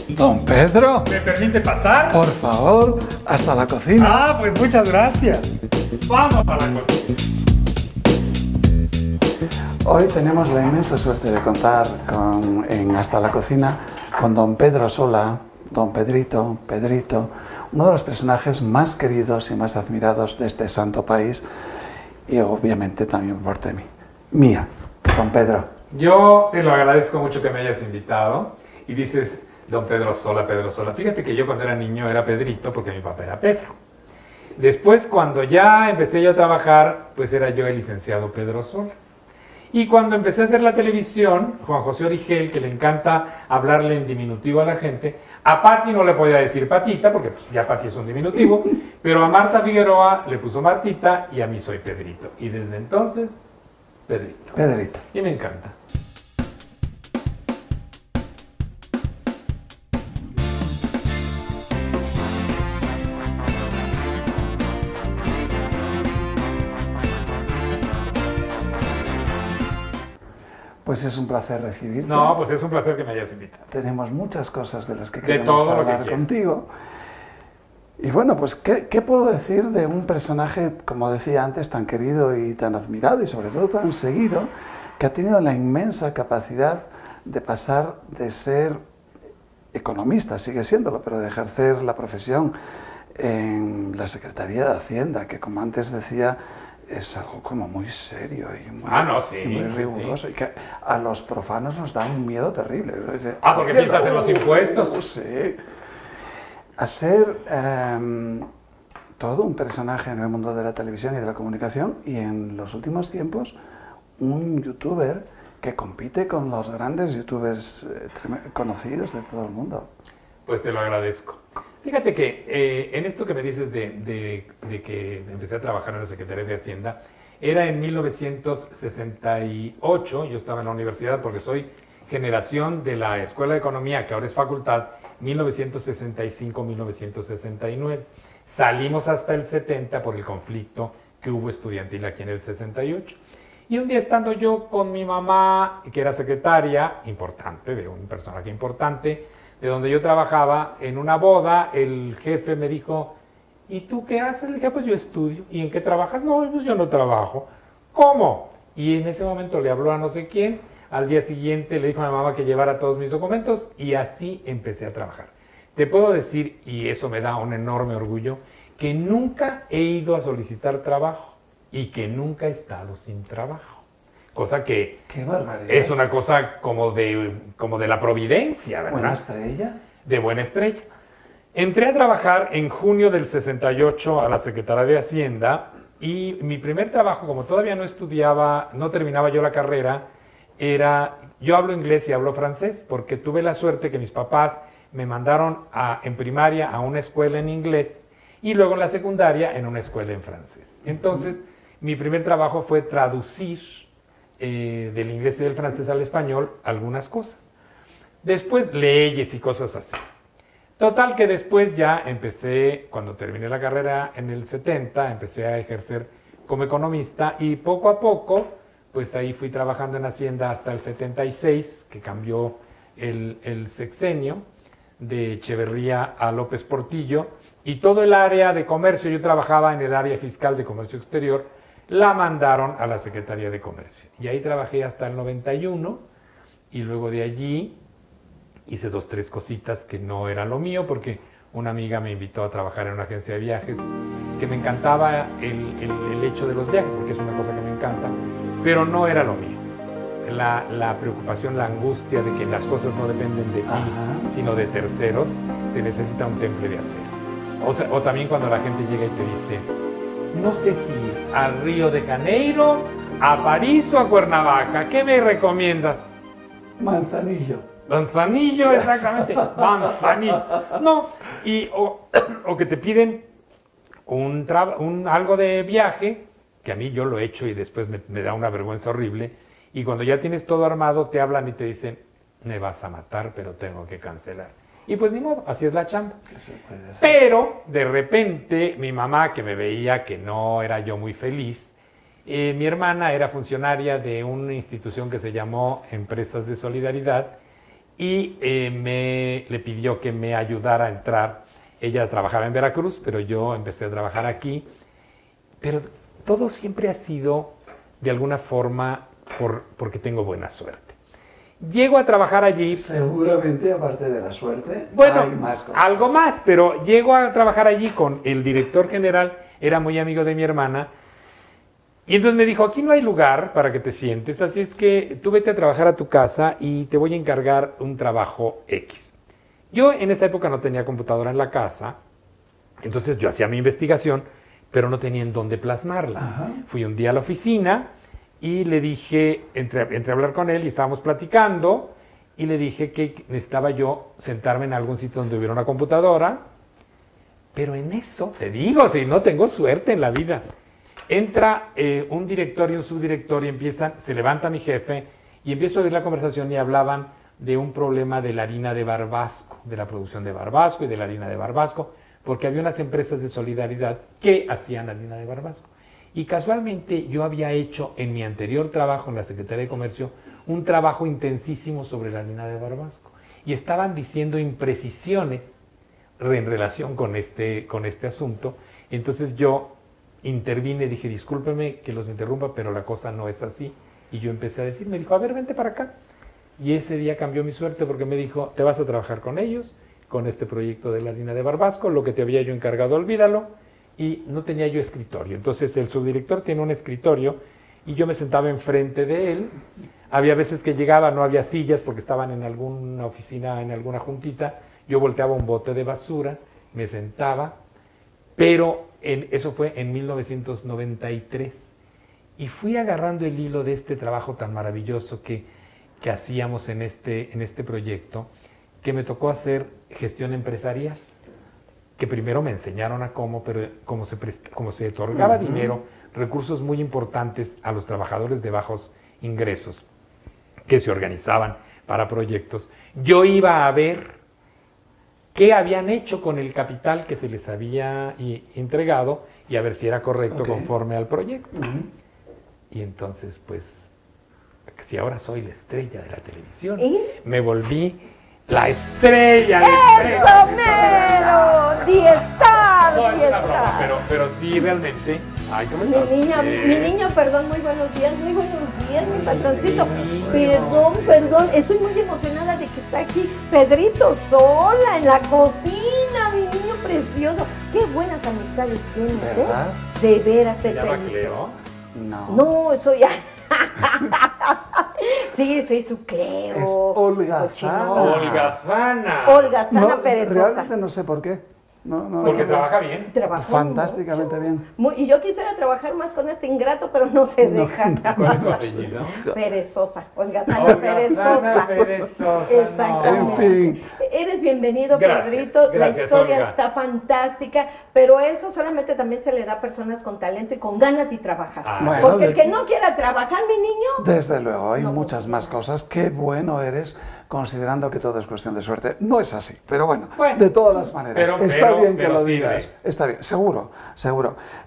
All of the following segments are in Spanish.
Don Pedro. ¿Me permite pasar? Por favor, hasta la cocina. Ah, pues muchas gracias. Vamos a la cocina. Hoy tenemos la inmensa suerte de contar en Hasta la Cocina con don Pedro Sola, don Pedrito, uno de los personajes más queridos y más admirados de este santo país y obviamente también por parte mía, don Pedro. Yo te lo agradezco mucho que me hayas invitado y dices don Pedro Sola, Pedro Sola. Fíjate que yo cuando era niño era Pedrito porque mi papá era Pedro. Después cuando ya empecé yo a trabajar, pues era yo el licenciado Pedro Sola. Y cuando empecé a hacer la televisión, Juan José Origel, que le encanta hablarle en diminutivo a la gente, a Pati no le podía decir Patita, porque pues, ya Pati es un diminutivo, pero a Marta Figueroa le puso Martita y a mí soy Pedrito. Y desde entonces, Pedrito. Pedrito. Y me encanta. Pues es un placer recibirte. No, pues es un placer que me hayas invitado. Tenemos muchas cosas de las que De queremos todo lo que hablar quieras. contigo. Y bueno, pues ¿qué puedo decir de un personaje, como decía antes, tan querido y tan admirado y sobre todo tan seguido, que ha tenido la inmensa capacidad de pasar de ser economista, sigue siéndolo, pero de ejercer la profesión en la Secretaría de Hacienda, que como antes decía, es algo como muy serio y muy, y muy riguroso, y que a los profanos nos da un miedo terrible. Porque piensas en los impuestos. Sí. A ser todo un personaje en el mundo de la televisión y de la comunicación, y en los últimos tiempos un youtuber que compite con los grandes youtubers conocidos de todo el mundo. Pues te lo agradezco. Fíjate que en esto que me dices de que empecé a trabajar en la Secretaría de Hacienda, era en 1968, yo estaba en la universidad porque soy generación de la Escuela de Economía, que ahora es facultad, 1965-1969. Salimos hasta el 70 por el conflicto que hubo estudiantil aquí en el 68. Y un día estando yo con mi mamá, que era secretaria importante, de un personaje importante, de donde yo trabajaba, en una boda, el jefe me dijo, ¿y tú qué haces? Le dije, pues yo estudio. ¿Y en qué trabajas? No, pues yo no trabajo. ¿Cómo? Y en ese momento le habló a no sé quién, al día siguiente le dijo a mi mamá que llevara todos mis documentos y así empecé a trabajar. Te puedo decir, y eso me da un enorme orgullo, que nunca he ido a solicitar trabajo y que nunca he estado sin trabajo. Cosa que ¡qué barbaridad! Es una cosa como de la providencia, ¿verdad? ¿Buena estrella? De buena estrella. Entré a trabajar en junio del 68 a la Secretaría de Hacienda y mi primer trabajo, como todavía no estudiaba, no terminaba yo la carrera, era, yo hablo inglés y hablo francés, porque tuve la suerte que mis papás me mandaron en primaria a una escuela en inglés y luego en la secundaria en una escuela en francés. Entonces, mi primer trabajo fue traducir del inglés y del francés al español algunas cosas. Después leyes y cosas así. Total que después ya empecé, cuando terminé la carrera en el 70, empecé a ejercer como economista y poco a poco, pues ahí fui trabajando en Hacienda hasta el 76, que cambió el sexenio de Echeverría a López Portillo, y todo el área de comercio, yo trabajaba en el área fiscal de comercio exterior, la mandaron a la Secretaría de Comercio. Y ahí trabajé hasta el 91 y luego de allí hice 2, 3 cositas que no eran lo mío porque una amiga me invitó a trabajar en una agencia de viajes, que me encantaba el hecho de los viajes porque es una cosa que me encanta, pero no era lo mío. La preocupación, la angustia de que las cosas no dependen de ti, sino de terceros, se necesita un temple de acero. O también cuando la gente llega y te dice, no sé si a Río de Janeiro, a París o a Cuernavaca, ¿qué me recomiendas? Manzanillo. Manzanillo, exactamente. Manzanillo. No, o que te piden algo de viaje, que a mí yo lo he hecho y después me da una vergüenza horrible, y cuando ya tienes todo armado, te hablan y te dicen, me vas a matar, pero tengo que cancelar. Y pues ni modo, así es la chamba. Pero de repente mi mamá, que me veía que no era yo muy feliz, Mi hermana era funcionaria de una institución que se llamó Empresas de Solidaridad y le pidió que me ayudara a entrar. Ella trabajaba en Veracruz, pero yo empecé a trabajar aquí. Pero todo siempre ha sido, de alguna forma, porque tengo buena suerte. Llego a trabajar allí. Seguramente, aparte de la suerte, bueno, hay más cosas. Algo más, pero llego a trabajar allí con el director general, era muy amigo de mi hermana, y entonces me dijo, aquí no hay lugar para que te sientes, así es que tú vete a trabajar a tu casa y te voy a encargar un trabajo X. Yo en esa época no tenía computadora en la casa, entonces yo hacía mi investigación, pero no tenía en dónde plasmarla. Ajá. Fui un día a la oficina y le dije, entré a hablar con él y estábamos platicando, y le dije que necesitaba yo sentarme en algún sitio donde hubiera una computadora, pero en eso, te digo, si no tengo suerte en la vida. Entra un director y un subdirector y se levanta mi jefe y empiezo a oír la conversación y hablaban de un problema de la harina de Barbasco, de la producción de Barbasco y de la harina de Barbasco, porque había unas empresas de solidaridad que hacían harina de Barbasco. Y casualmente yo había hecho en mi anterior trabajo en la Secretaría de Comercio un trabajo intensísimo sobre la harina de Barbasco. Y estaban diciendo imprecisiones en relación con este asunto. Entonces yo intervine, dije, discúlpeme que los interrumpa, pero la cosa no es así. Y yo empecé a decir, me dijo, a ver, vente para acá. Y ese día cambió mi suerte porque me dijo, te vas a trabajar con ellos, con este proyecto de la harina de Barbasco, lo que te había yo encargado, olvídalo. Y no tenía yo escritorio. Entonces el subdirector tiene un escritorio y yo me sentaba enfrente de él. Había veces que llegaba, no había sillas porque estaban en alguna oficina, en alguna juntita. Yo volteaba un bote de basura, me sentaba, pero eso fue en 1993. Y fui agarrando el hilo de este trabajo tan maravilloso que hacíamos en este proyecto, que me tocó hacer gestión empresarial, que primero me enseñaron a cómo, pero como se otorgaba dinero, recursos muy importantes a los trabajadores de bajos ingresos, que se organizaban para proyectos, yo iba a ver qué habían hecho con el capital que se les había entregado y a ver si era correcto conforme al proyecto. Y entonces, pues, si ahora soy la estrella de la televisión, me volví la estrella de ¡Eso, mero! No, es una broma, pero sí, realmente. Ay, ¿cómo estás? Mi niño, perdón, muy buenos días, mi patroncito. Perdón, estoy muy emocionada de que está aquí Pedrito sola en la cocina, mi niño precioso. Qué buenas amistades tienes, ¿verdad? De veras, ¿Se llama Cleo? No, soy ya. Sí, soy su Cleo. Es Olga Zana. Olga Zana perezosa. Realmente no sé por qué. No, porque trabaja bien. Fantásticamente bien. Y yo quisiera trabajar más con este ingrato, pero no se deja. ¿Cuál es su apellido? Perezosa. Olga Zana perezosa. Exactamente. En fin. Eres bienvenido, Gracias, Pedrito. La gracias, historia Olga. está fantástica, pero eso solamente también se le da a personas con talento y con ganas de trabajar. Bueno, porque el que no quiera trabajar, mi niño. Desde luego, hay muchas más cosas. Qué bueno eres, considerando que todo es cuestión de suerte. No es así, pero bueno, de todas las maneras. Está bien que lo digas. Está bien, seguro.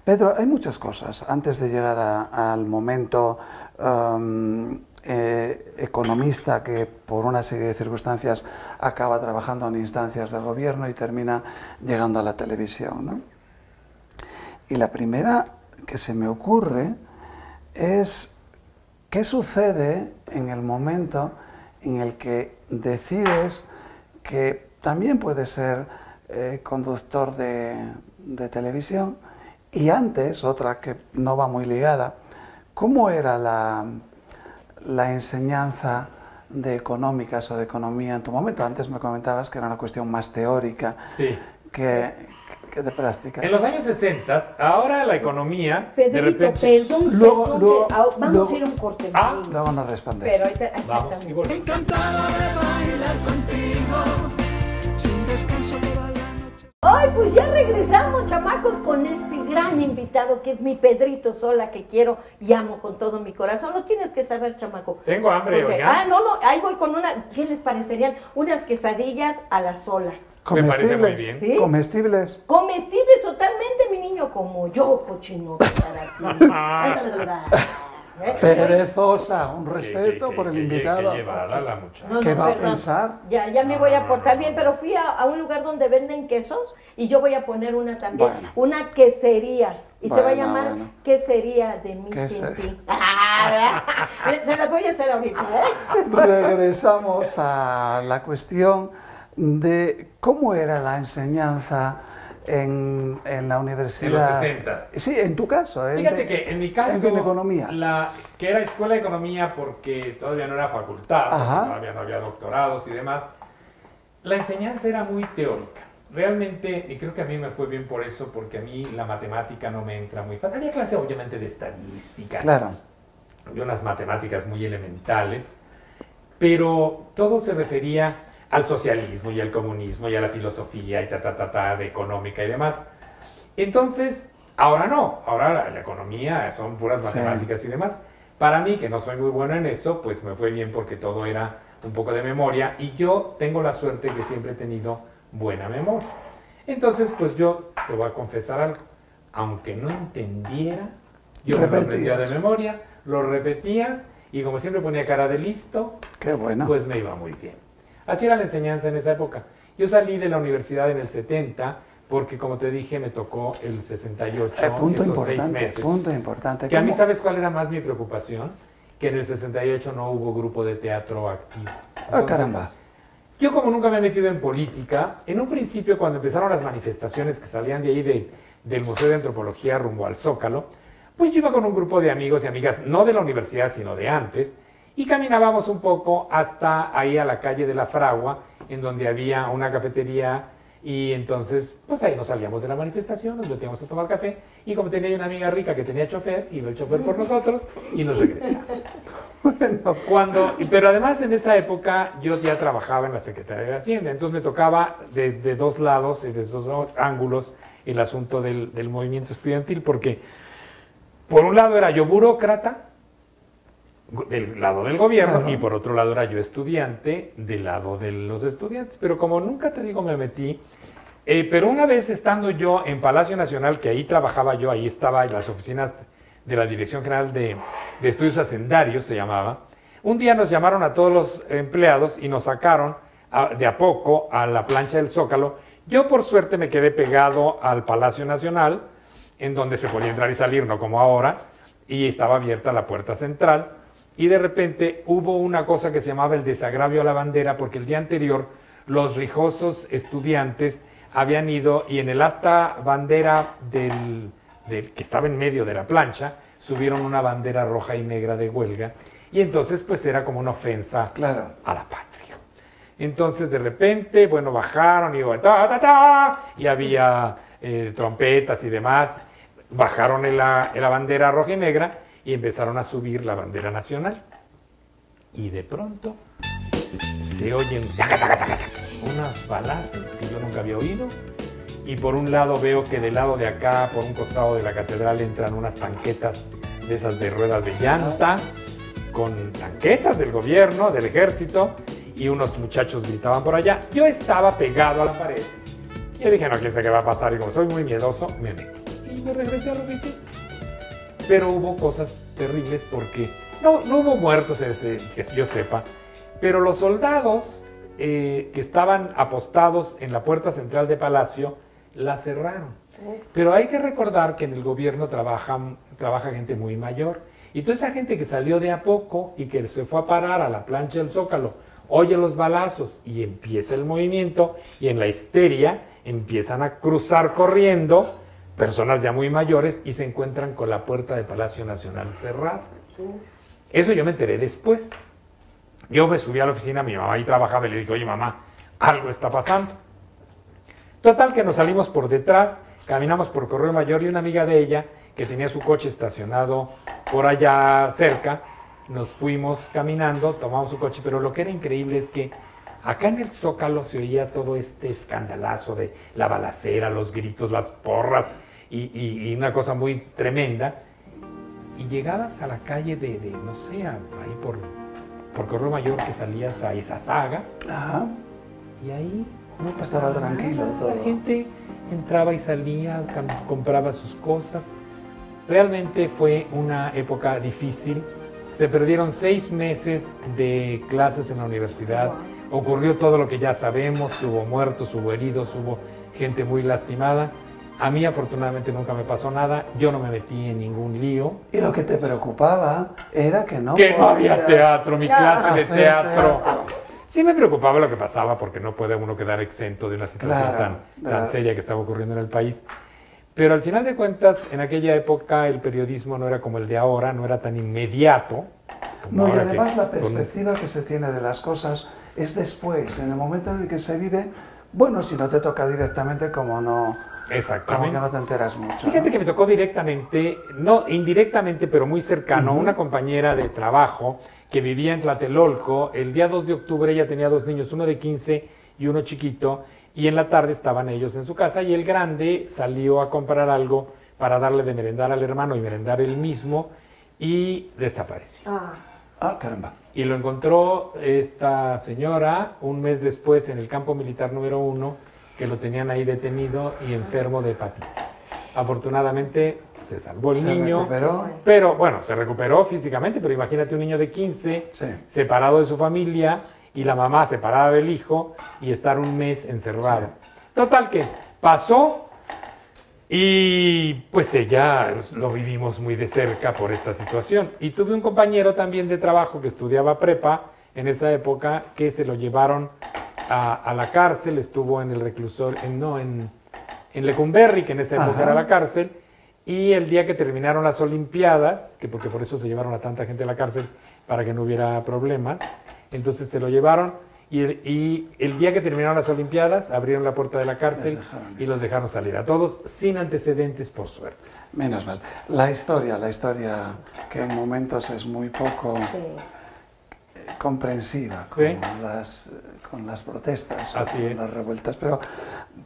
Pedro, hay muchas cosas. Antes de llegar al momento economista que por una serie de circunstancias acaba trabajando en instancias del gobierno y termina llegando a la televisión, ¿no? Y la primera que se me ocurre es qué sucede en el momento en el que decides que también puedes ser conductor de televisión, y antes, otra que no va muy ligada, ¿cómo era la enseñanza de económicas o de economía en tu momento? Antes me comentabas que era una cuestión más teórica que de práctica. En los años 60, ahora la economía, Pedrito, de repente... perdón, vamos a ir a un corte. Luego nos respondes. Pero ahorita, Vamos y volvemos. Encantado de bailar contigo, sin descanso toda la noche. Ay, pues ya regresamos, chamacos, con este gran invitado que es mi Pedrito Sola, que quiero y amo con todo mi corazón. Lo tienes que saber, chamaco. Tengo hambre, Porque, oiga. no, ahí voy con ¿qué les parecerían? Unas quesadillas a la sola. Me parece muy Comestibles. bien. ¿Sí? Comestibles. Comestibles totalmente, mi niño, como yo, cochinote. Perezosa, un respeto por el invitado. Qué llevada la muchacha. No, ¿Qué va a perdón. pensar? Ya me voy a portar bien, pero fui a un lugar donde venden quesos y yo voy a poner una también, Bueno. una quesería. Y se va a Bueno, llamar bueno. Quesería de mi Quesería. sentir. Se las voy a hacer ahorita. Regresamos a la cuestión de cómo era la enseñanza en la universidad. En los 60s. Sí, en tu caso. Fíjate que en mi caso, en economía. que era escuela de economía porque todavía no era facultad, Ajá. todavía no había doctorados y demás, la enseñanza era muy teórica. Realmente, y creo que a mí me fue bien por eso, porque a mí la matemática no me entra muy fácil. Había clase obviamente de estadística, Claro. había unas matemáticas muy elementales, pero todo se refería al socialismo y al comunismo y a la filosofía y de económica y demás. Entonces, ahora no, ahora la economía son puras matemáticas y demás. Para mí, que no soy muy bueno en eso, pues me fue bien porque todo era un poco de memoria y yo tengo la suerte que siempre he tenido buena memoria. Entonces, pues yo te voy a confesar algo. Aunque no entendiera, yo me lo aprendía de memoria, lo repetía y como siempre ponía cara de listo, Qué bueno. pues me iba muy bien. Así era la enseñanza en esa época. Yo salí de la universidad en el 70 porque, como te dije, me tocó el 68, Punto esos 6 importante, meses. punto importante. Que a mí, ¿Cómo? ¿sabes cuál era más mi preocupación? Que en el 68 no hubo grupo de teatro activo. Ah, Entonces, caramba. yo como nunca me he metido en política, en un principio cuando empezaron las manifestaciones que salían de ahí del Museo de Antropología rumbo al Zócalo, pues yo iba con un grupo de amigos y amigas, no de la universidad, sino de antes, y caminábamos un poco hasta ahí a la calle de la Fragua, en donde había una cafetería, y entonces, pues ahí nos salíamos de la manifestación, nos metíamos a tomar café, y como tenía una amiga rica que tenía chofer, iba el chofer por nosotros, y nos regresamos. Pero además en esa época yo ya trabajaba en la Secretaría de Hacienda, entonces me tocaba desde dos lados y desde dos ángulos el asunto del movimiento estudiantil, porque por un lado era yo burócrata, del lado del gobierno, Claro. y por otro lado era yo estudiante, del lado de los estudiantes, pero como nunca te digo me metí, pero una vez estando yo en Palacio Nacional, que ahí trabajaba yo, ahí estaba en las oficinas de la Dirección General de Estudios Hacendarios, se llamaba, un día nos llamaron a todos los empleados y nos sacaron de a poco a la plancha del Zócalo. Yo por suerte me quedé pegado al Palacio Nacional, en donde se podía entrar y salir, no como ahora, y estaba abierta la puerta central, y de repente hubo una cosa que se llamaba el desagravio a la bandera, porque el día anterior los rijosos estudiantes habían ido y en el asta bandera que estaba en medio de la plancha, subieron una bandera roja y negra de huelga, y entonces pues era como una ofensa Claro. a la patria. Entonces de repente, bueno, bajaron y y había trompetas y demás, bajaron la bandera roja y negra y empezaron a subir la bandera nacional. Y de pronto se oyen unos balazos que yo nunca había oído. Y por un lado veo que del lado de acá, por un costado de la catedral, entran unas tanquetas de esas de ruedas de llanta, con tanquetas del gobierno, del ejército, y unos muchachos gritaban por allá. Yo estaba pegado a la pared. Yo dije, no, quién sabe qué va a pasar, y como soy muy miedoso, me metí. Y me regresé a la oficina. Pero hubo cosas terribles porque no hubo muertos, que yo sepa, pero los soldados que estaban apostados en la puerta central de Palacio la cerraron. Pero hay que recordar que en el gobierno trabaja gente muy mayor. Y toda esa gente que salió de a poco y que se fue a parar a la plancha del Zócalo, oye los balazos y empieza el movimiento, y en la histeria empiezan a cruzar corriendo personas ya muy mayores y se encuentran con la puerta del Palacio Nacional cerrada. Eso yo me enteré después. Yo me subí a la oficina, mi mamá ahí trabajaba, y le dije, oye mamá, algo está pasando. Total que nos salimos por detrás, caminamos por Correo Mayor, y una amiga de ella, que tenía su coche estacionado por allá cerca, nos fuimos caminando, tomamos su coche, pero lo que era increíble es que Acá en el Zócalo se oía todo este escandalazo de la balacera, los gritos, las porras y una cosa muy tremenda. Y llegabas a la calle no sé, ahí por Correo Mayor, que salías a Izazaga. Ajá. Y ahí no Estaba pasaba tranquilo nada. todo. La gente entraba y salía, compraba sus cosas. Realmente fue una época difícil. Se perdieron 6 meses de clases en la universidad. Ocurrió todo lo que ya sabemos, hubo muertos, hubo heridos, hubo gente muy lastimada. A mí afortunadamente nunca me pasó nada, yo no me metí en ningún lío. Y lo que te preocupaba era que no había teatro, mi clase de hacer teatro. teatro. Sí me preocupaba lo que pasaba, porque no puede uno quedar exento de una situación Claro, tan seria que estaba ocurriendo en el país. Pero al final de cuentas, en aquella época el periodismo no era como el de ahora, no era tan inmediato. No, y ahora además que la perspectiva que se tiene de las cosas es después, en el momento en el que se vive. Bueno, si no te toca directamente, como que Exactamente. no te enteras mucho. Fíjate ¿no? que me tocó directamente, no indirectamente, pero muy cercano, una compañera de trabajo que vivía en Tlatelolco. El día 2 de octubre ella tenía 2 niños, uno de 15 y uno chiquito, y en la tarde estaban ellos en su casa y el grande salió a comprar algo para darle de merendar al hermano y merendar él mismo y desapareció. Ah, caramba. Y lo encontró esta señora un mes después en el campo militar número 1, que lo tenían ahí detenido y enfermo de hepatitis. Afortunadamente se salvó el niño, recuperó. pero bueno, se recuperó físicamente, pero imagínate un niño de 15, Sí. separado de su familia, y la mamá separada del hijo, y estar un mes encerrado. Sí. Total que pasó, y pues ella lo vivimos muy de cerca por esta situación. Y tuve un compañero también de trabajo que estudiaba prepa en esa época, que se lo llevaron a la cárcel, estuvo en el reclusor, en Lecumberri, que en esa época Ajá. era la cárcel, y el día que terminaron las Olimpiadas, que porque por eso se llevaron a tanta gente a la cárcel, para que no hubiera problemas, entonces se lo llevaron, y el día que terminaron las Olimpiadas, abrieron la puerta de la cárcel y los dejaron salir a todos, sin antecedentes, por suerte. Menos mal. La historia que en momentos es muy poco comprensiva Sí. con las protestas, Así con es. las revueltas, pero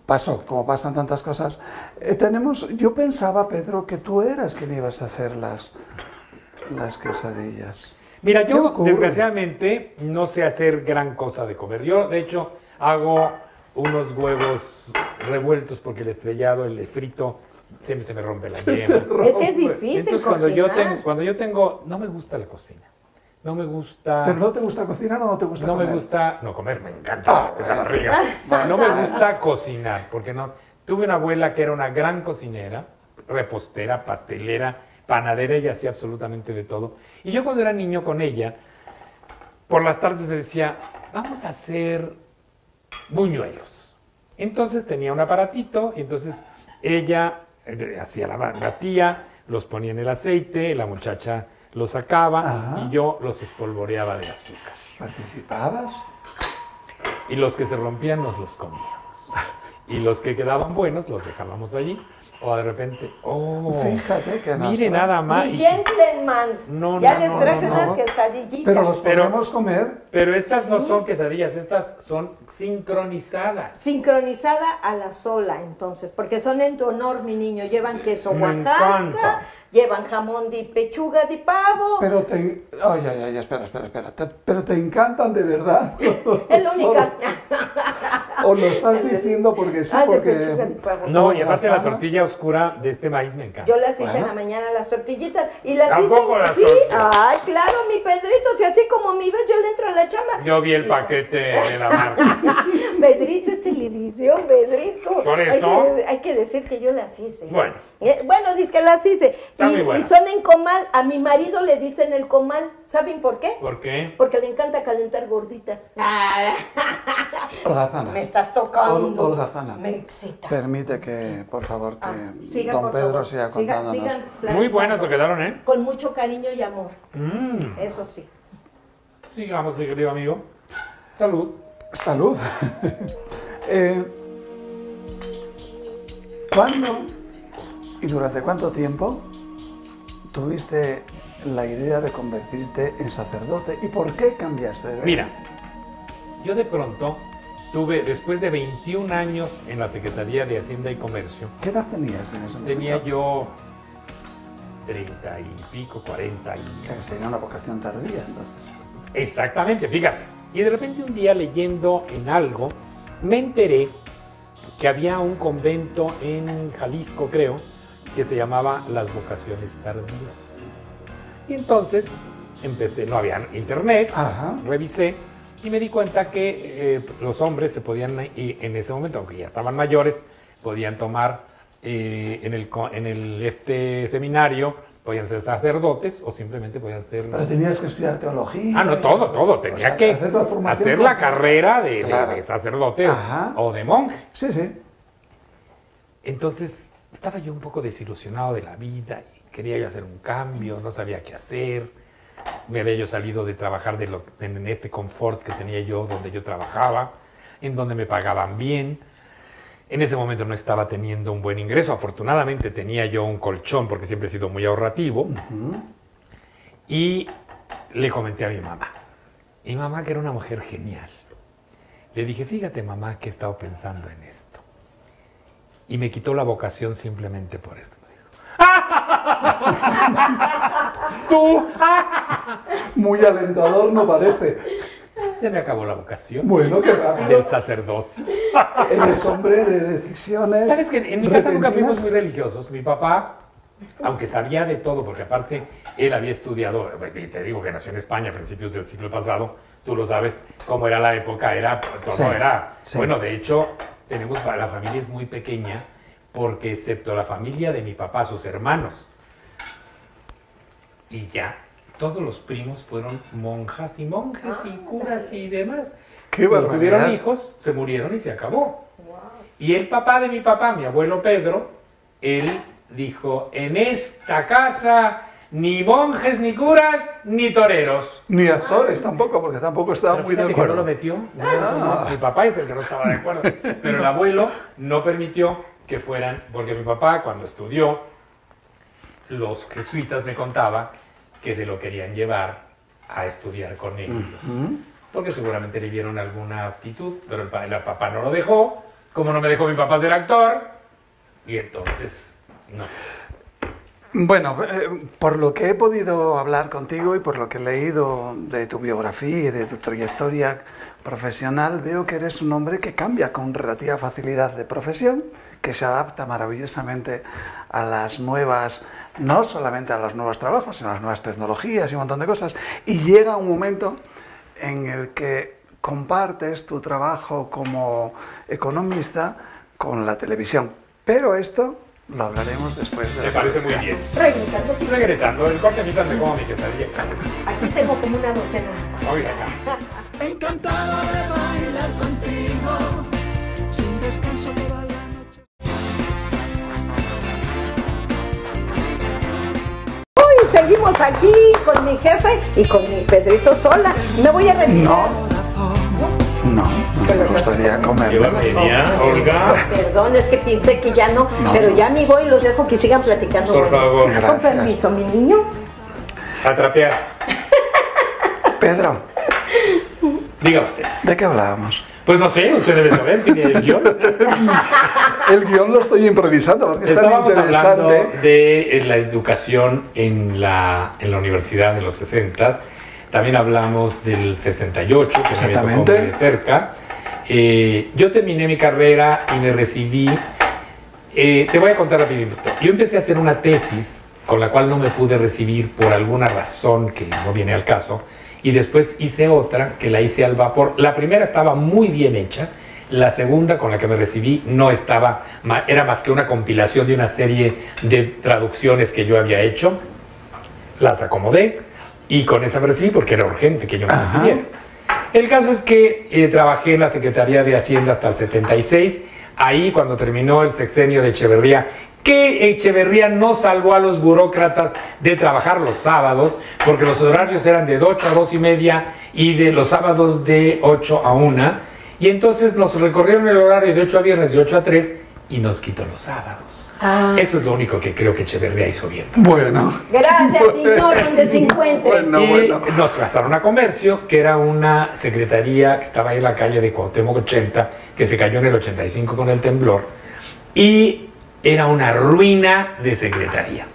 pasó, como pasan tantas cosas. Yo pensaba, Pedro, que tú eras quien ibas a hacer las quesadillas. Mira, ¿Qué yo ocurre? desgraciadamente no sé hacer gran cosa de comer. Yo, de hecho, hago unos huevos revueltos porque el estrellado, el frito, siempre se me rompe la yema. Es que es difícil Entonces, cuando yo tengo, no me gusta la cocina. No me gusta... ¿Pero no te gusta cocinar o no te gusta No comer? me gusta, no comer, me encanta la barriga. No me gusta cocinar, porque no. Tuve una abuela que era una gran cocinera, repostera, pastelera, panadera, y hacía absolutamente de todo. Y yo cuando era niño con ella, por las tardes me decía, vamos a hacer buñuelos. Entonces tenía un aparatito, y entonces ella hacía la batía, los ponía en el aceite, la muchacha los sacaba. Ajá. Y yo los espolvoreaba de azúcar. ¿Participabas? Y los que se rompían nos los comíamos. Y los que quedaban buenos los dejábamos allí. O de repente, Fíjate que no mire está. nada más. Mi gentlemans. No, Ya no, les no, traje no, unas no. quesadillitas. Pero los podemos comer. Pero estas no son quesadillas, estas son sincronizadas. Sincronizada a la sola, entonces, porque son en tu honor, mi niño. Llevan queso Me Oaxaca, encanta. llevan jamón de pechuga de pavo. Pero espera. Pero te encantan de verdad. Es la única. O lo estás diciendo porque sí, Ah, de porque... pechuga de pavo. No, y aparte la Oaxaca. tortilla oscura de este maíz me encanta. Yo las hice Bueno. en la mañana, las tortillitas, y las Tampoco hice... las sí, tortillas. ay, claro, mi Pedrito, si así como mi ves, yo le entro a la chamba. Yo vi el paquete de la marca. Pedrito es televisión, Pedrito. Por eso. Hay que decir que yo las hice. Bueno. Bueno, dice que las hice. Está muy buena. Y son en comal. A mi marido le dicen el comal. ¿Saben por qué? ¿Por qué? Porque le encanta calentar gorditas. Holgazana. Me estás tocando. Holgazana. Me excita. Permite que, por favor, que Siga, don por Pedro favor. siga Sigan contándonos. Muy platicando. buenas lo quedaron, ¿eh? Con mucho cariño y amor. Eso sí. Sigamos, mi querido amigo. Salud. Salud. ¿Cuándo y durante cuánto tiempo tuviste la idea de convertirte en sacerdote y por qué cambiaste de... Mira, yo de pronto tuve, después de 21 años en la Secretaría de Hacienda y Comercio, ¿Qué edad tenías en ese momento? tenía yo 30 y pico, 40 y... O sea, que sería una vocación tardía, entonces. Exactamente, fíjate. Y de repente un día leyendo en algo, me enteré que había un convento en Jalisco, creo, que se llamaba Las Vocaciones Tardías. Y entonces empecé, no había internet, Ajá. revisé y me di cuenta que los hombres se podían, y en ese momento, aunque ya estaban mayores, podían tomar en el seminario, podían ser sacerdotes o simplemente podían ser... Pero tenías que estudiar teología. Ah, no, todo. Tenía O sea, que hacer la formación hacer la completa. carrera de Claro. sacerdote Ajá. o de monje. Sí, sí. Entonces estaba yo un poco desilusionado de la vida y quería yo hacer un cambio, no sabía qué hacer. Me había yo salido de trabajar en este confort que tenía yo, donde yo trabajaba, en donde me pagaban bien. En ese momento no estaba teniendo un buen ingreso. Afortunadamente tenía yo un colchón porque siempre he sido muy ahorrativo. Y le comenté a mi mamá. Mi mamá, que era una mujer genial. Le dije, fíjate mamá que he estado pensando en esto. Y me quitó la vocación simplemente por esto. Me dijo, ¡tú! Muy alentador no parece. Se me acabó la vocación Bueno, qué rápido. del sacerdocio. Eres hombre de decisiones. ¿Sabes que en mi casa nunca fuimos repentinas? muy religiosos? Mi papá, aunque sabía de todo, porque aparte él había estudiado, y te digo que nació en España a principios del siglo pasado, tú lo sabes, cómo era la época, era, todo Sí, era... sí. Bueno, de hecho, la familia es muy pequeña, porque excepto la familia de mi papá, sus hermanos, y ya, todos los primos fueron monjas y monjes y curas y demás. Qué Cuando barbaridad. tuvieron hijos, se murieron y se acabó. Y el papá de mi papá, mi abuelo Pedro, él dijo, en esta casa ni monjes, ni curas, ni toreros. Ni actores tampoco, porque tampoco estaba Pero muy de fíjate que no acuerdo. lo metió. No, eso no. Mi papá es el que no estaba de acuerdo. Pero el abuelo no permitió que fueran, porque mi papá cuando estudió, los jesuitas me contaba que se lo querían llevar a estudiar con ellos. Porque seguramente le vieron alguna aptitud, pero el papá no lo dejó. Como no me dejó mi papá ser actor, y entonces, no. Bueno, por lo que he podido hablar contigo y por lo que he leído de tu biografía y de tu trayectoria profesional, veo que eres un hombre que cambia con relativa facilidad de profesión, que se adapta maravillosamente a las nuevas, no solamente a los nuevos trabajos, sino a las nuevas tecnologías y un montón de cosas. Y llega un momento en el que compartes tu trabajo como economista con la televisión. Pero esto lo hablaremos después de Me la parece muy bien. Regresando, Y regresando, el corte mientras me como mi quesadilla. aquí tengo como una docena más. Oye, acá. Encantado de bailar contigo, sin descanso toda la noche. Uy, seguimos aquí con mi jefe y con mi Pedrito Sola. Me voy a retirar. No, no me gustaría comerlo. Olga. Perdón, es que pensé que ya no, pero ya me voy y los dejo que sigan platicando. Por favor. Con Gracias. permiso, mi niño. A trapear. Pedro, Diga usted. ¿de qué hablábamos? Pues no sé, usted debe saber, tiene el guión. El guión lo estoy improvisando porque es tan Estábamos hablando interesante. de la educación en la universidad de los 60. También hablamos del 68, que se me tocó muy Exactamente. de cerca. Yo terminé mi carrera y me recibí. Te voy a contar rapidito. Yo empecé a hacer una tesis con la cual no me pude recibir por alguna razón que no viene al caso. Y después hice otra que la hice al vapor. La primera estaba muy bien hecha. La segunda, con la que me recibí, no estaba, era más que una compilación de una serie de traducciones que yo había hecho. Las acomodé y con esa me recibí porque era urgente que yo me Ajá. recibiera. El caso es que trabajé en la Secretaría de Hacienda hasta el 76. Ahí, cuando terminó el sexenio de Echeverría, que Echeverría no salvó a los burócratas de trabajar los sábados, porque los horarios eran de 8 a 2:30 y de los sábados de 8 a 1. Y entonces nos recorrieron el horario de 8 a viernes, de 8 a 3, y nos quitó los sábados. Ah. Eso es lo único que creo que Echeverría hizo bien. Bueno. Gracias, señor, donde se encuentre. Bueno. Y nos pasaron a Comercio, que era una secretaría que estaba ahí en la calle de Cuauhtémoc 80, que se cayó en el 85 con el temblor, y era una ruina de secretaría.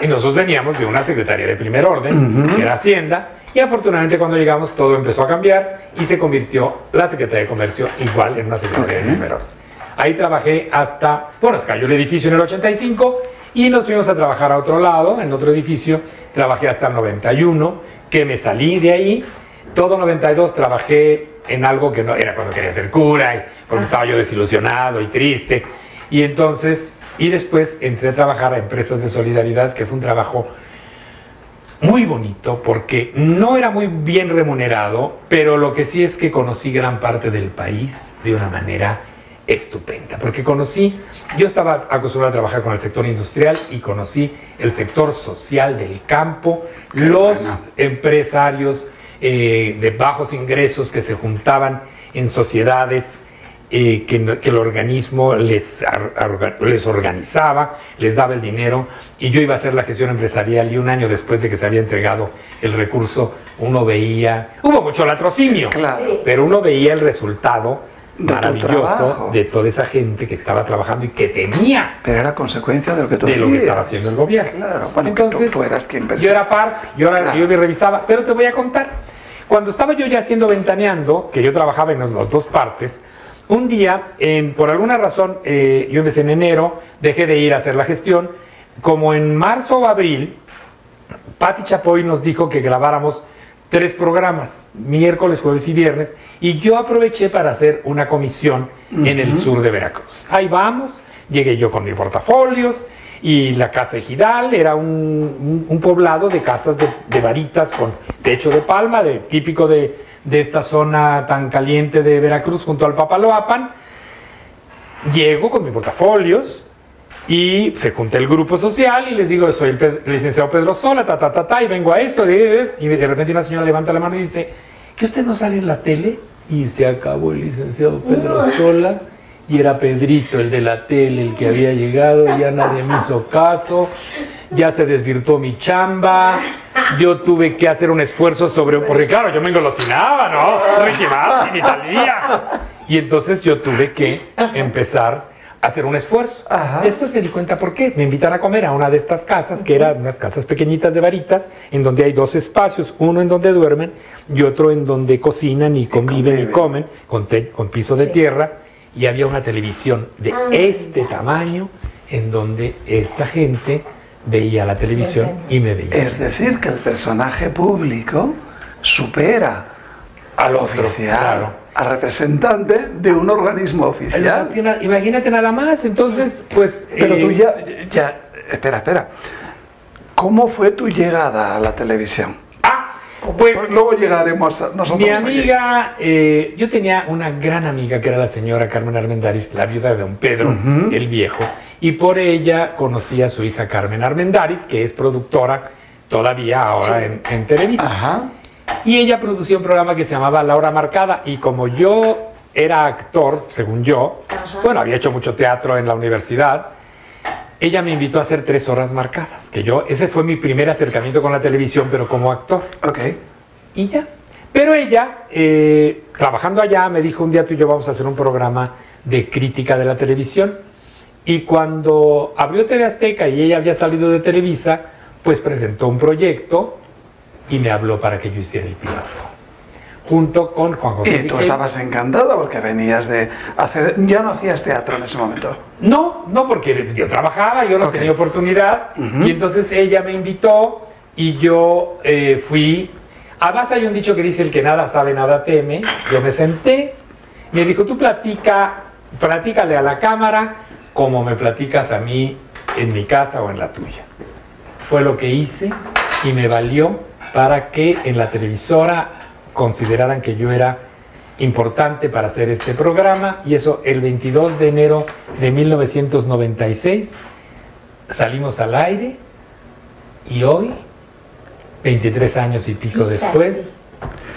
Y nosotros veníamos de una secretaría de primer orden, que era Hacienda, y afortunadamente cuando llegamos todo empezó a cambiar y se convirtió la Secretaría de Comercio igual en una secretaría de primer orden. Ahí trabajé hasta, bueno, se cayó el edificio en el 85 y nos fuimos a trabajar a otro lado, en otro edificio. Trabajé hasta el 91, que me salí de ahí. Todo 92 trabajé en algo que no era cuando quería ser cura, y porque estaba yo desilusionado y triste. Y entonces, y después entré a trabajar a empresas de solidaridad, que fue un trabajo muy bonito porque no era muy bien remunerado, pero lo que sí es que conocí gran parte del país de una manera estupenda, porque yo estaba acostumbrado a trabajar con el sector industrial y conocí el sector social del campo, los empresarios de bajos ingresos que se juntaban en sociedades que el organismo les organizaba, les daba el dinero, y yo iba a hacer la gestión empresarial, y un año después de que se había entregado el recurso, uno veía, hubo mucho latrocinio, Claro. pero uno veía el resultado De maravilloso de toda esa gente que estaba trabajando y que tenía Pero era consecuencia de lo que tú de hacías. lo que estaba haciendo el gobierno. Claro, bueno, entonces tú eras quien yo era parte, Claro. yo me revisaba, pero te voy a contar. Cuando estaba yo ya haciendo Ventaneando, que yo trabajaba en las dos partes, un día, por alguna razón, yo empecé en enero, dejé de ir a hacer la gestión. Como en marzo o abril, Pati Chapoy nos dijo que grabáramos 3 programas, miércoles, jueves y viernes, y yo aproveché para hacer una comisión en el sur de Veracruz. Ahí vamos, llegué yo con mis portafolios, y la Casa Ejidal era un poblado de casas de varitas con techo de palma, típico de esta zona tan caliente de Veracruz junto al Papaloapan. Llego con mis portafolios y se junta el grupo social y les digo, soy el licenciado Pedro Sola, y vengo a esto, y de repente una señora levanta la mano y dice, ¿que usted no sale en la tele? Y se acabó el licenciado Pedro Sola, y era Pedrito, el de la tele, el que había llegado, y ya nadie me hizo caso, ya se desvirtuó mi chamba, yo tuve que hacer un esfuerzo porque claro, yo me engolosinaba, ¿no? Ricky Martin, Italia. Y entonces yo tuve que empezar a hacer un esfuerzo. Ajá. Después me di cuenta por qué. Me invitan a comer a una de estas casas, que eran unas casas pequeñitas de varitas, en donde hay 2 espacios, uno en donde duermen y otro en donde cocinan y conviven y comen, con piso de tierra, y había una televisión de este tamaño, en donde esta gente veía la televisión y me veía. Es decir, que el personaje público supera al oficial, claro. al representante de un organismo oficial. Imagínate nada más, entonces, pues... Pero tú ya, espera. ¿Cómo fue tu llegada a la televisión? Pues luego llegaremos a nosotros. Mi amiga, yo tenía una gran amiga que era la señora Carmen Armendáriz, la viuda de don Pedro, el Viejo, y por ella conocí a su hija Carmen Armendáriz, que es productora todavía ahora en Televisa. Ajá. Y ella producía un programa que se llamaba La Hora Marcada, y como yo era actor, según yo, bueno, había hecho mucho teatro en la universidad, ella me invitó a hacer 3 horas marcadas, ese fue mi primer acercamiento con la televisión, pero como actor. Ok. Y ya. Pero ella, trabajando allá, me dijo, un día tú y yo vamos a hacer un programa de crítica de la televisión. Y cuando abrió TV Azteca y ella había salido de Televisa, pues presentó un proyecto y me habló para que yo hiciera el piloto, junto con Juan José. Y tú estabas encantada porque venías de hacer... Ya no hacías teatro en ese momento. No, porque yo trabajaba, yo no tenía oportunidad, y entonces ella me invitó y yo fui. Además hay un dicho que dice, el que nada sabe, nada teme. Yo me senté, me dijo, tú platícale a la cámara como me platicas a mí en mi casa o en la tuya. Fue lo que hice y me valió para que en la televisora consideraran que yo era importante para hacer este programa, y eso el 22 de enero de 1996 salimos al aire, y hoy, 23 años y pico después,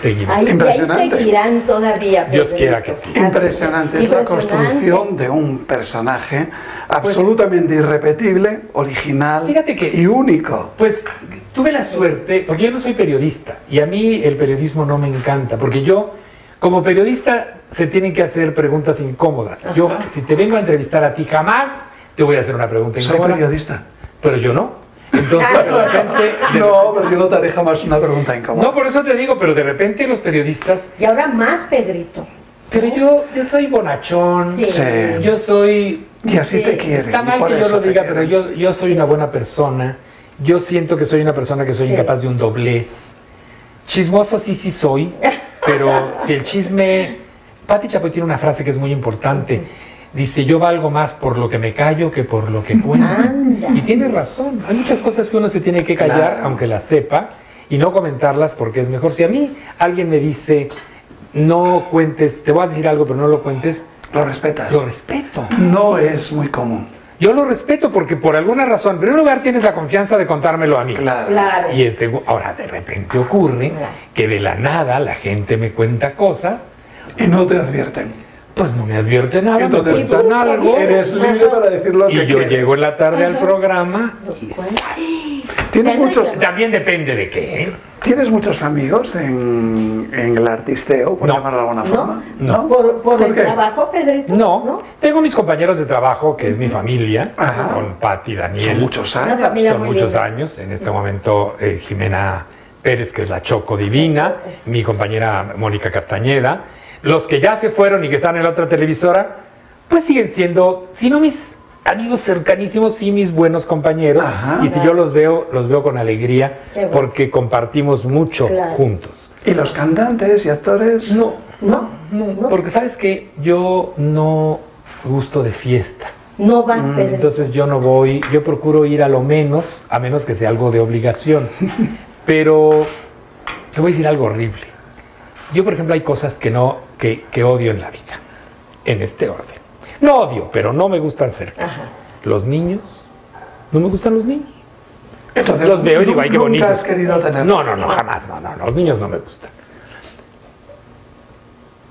seguimos. Ahí, Impresionante. ahí seguirán todavía. Dios Pedrito. quiera que sí. Impresionante, es la construcción de un personaje absolutamente irrepetible, original Fíjate que- y único. Pues tuve la suerte, porque yo no soy periodista y a mí el periodismo no me encanta, porque yo, como periodista, se tienen que hacer preguntas incómodas. Yo, si te vengo a entrevistar a ti, jamás te voy a hacer una pregunta Soy incómoda. periodista. Pero yo no. Entonces, de repente... No, pero yo no te haré jamás una pregunta incómoda. No, por eso te digo, pero de repente los periodistas... Y ahora más, Pedrito. Pero yo soy bonachón, Sí. Sí. yo soy... Y así te Sí, quieren. Está y mal por que yo eso lo te diga, quieren. pero yo soy una buena persona. Yo siento que soy una persona que soy Sí. incapaz de un doblez. Chismoso sí soy, pero si el chisme... Pati Chapoy tiene una frase que es muy importante. Dice, yo valgo más por lo que me callo que por lo que cuento. Anda. Y tiene razón. Hay muchas cosas que uno se tiene que callar, Claro. aunque las sepa, y no comentarlas porque es mejor. Si a mí alguien me dice, no cuentes, te voy a decir algo, pero no lo cuentes, Lo respetas. lo respeto. No es muy común. Yo lo respeto porque por alguna razón, en primer lugar, tienes la confianza de contármelo a mí. Claro. Claro. Y en ahora, de repente ocurre Claro. que de la nada la gente me cuenta cosas, Y no te advierten. pues no me advierte nada, me Entonces, cuentan algo, Eres libre para decir lo que y yo quieres. llego en la tarde al programa y Cuéntame. ¿Tienes muchos, también depende de qué, ¿eh? ¿Tienes muchos amigos en el artisteo, por No. llamarlo de alguna forma? No. ¿Por el qué? trabajo, Pedrito? No, tengo mis compañeros de trabajo, que es mi familia, Ajá. son Pati, Daniel. Son muchos Una años. familia Son muy muchos linda. años. En este momento, Jimena Pérez, que es la Choco Divina, mi compañera Mónica Castañeda. Los que ya se fueron y que están en la otra televisora, pues siguen siendo, si no mis amigos cercanísimos, sí mis buenos compañeros. Ajá. Y si yo los veo con alegría, Qué bueno. porque compartimos mucho Claro. juntos. ¿Y los cantantes y actores? No, ¿No? ¿No? porque sabes que yo no gusto de fiestas. No vas, Pedrito. Entonces yo no voy, yo procuro ir a lo menos, a menos que sea algo de obligación. Pero te voy a decir algo horrible. Yo, por ejemplo, hay cosas que odio en la vida, en este orden. No odio, pero no me gustan cerca. Ajá. Los niños, no me gustan los niños. Entonces, Los veo y digo, ay, qué nunca bonitos. has querido tener. No, jamás, no, los niños no me gustan.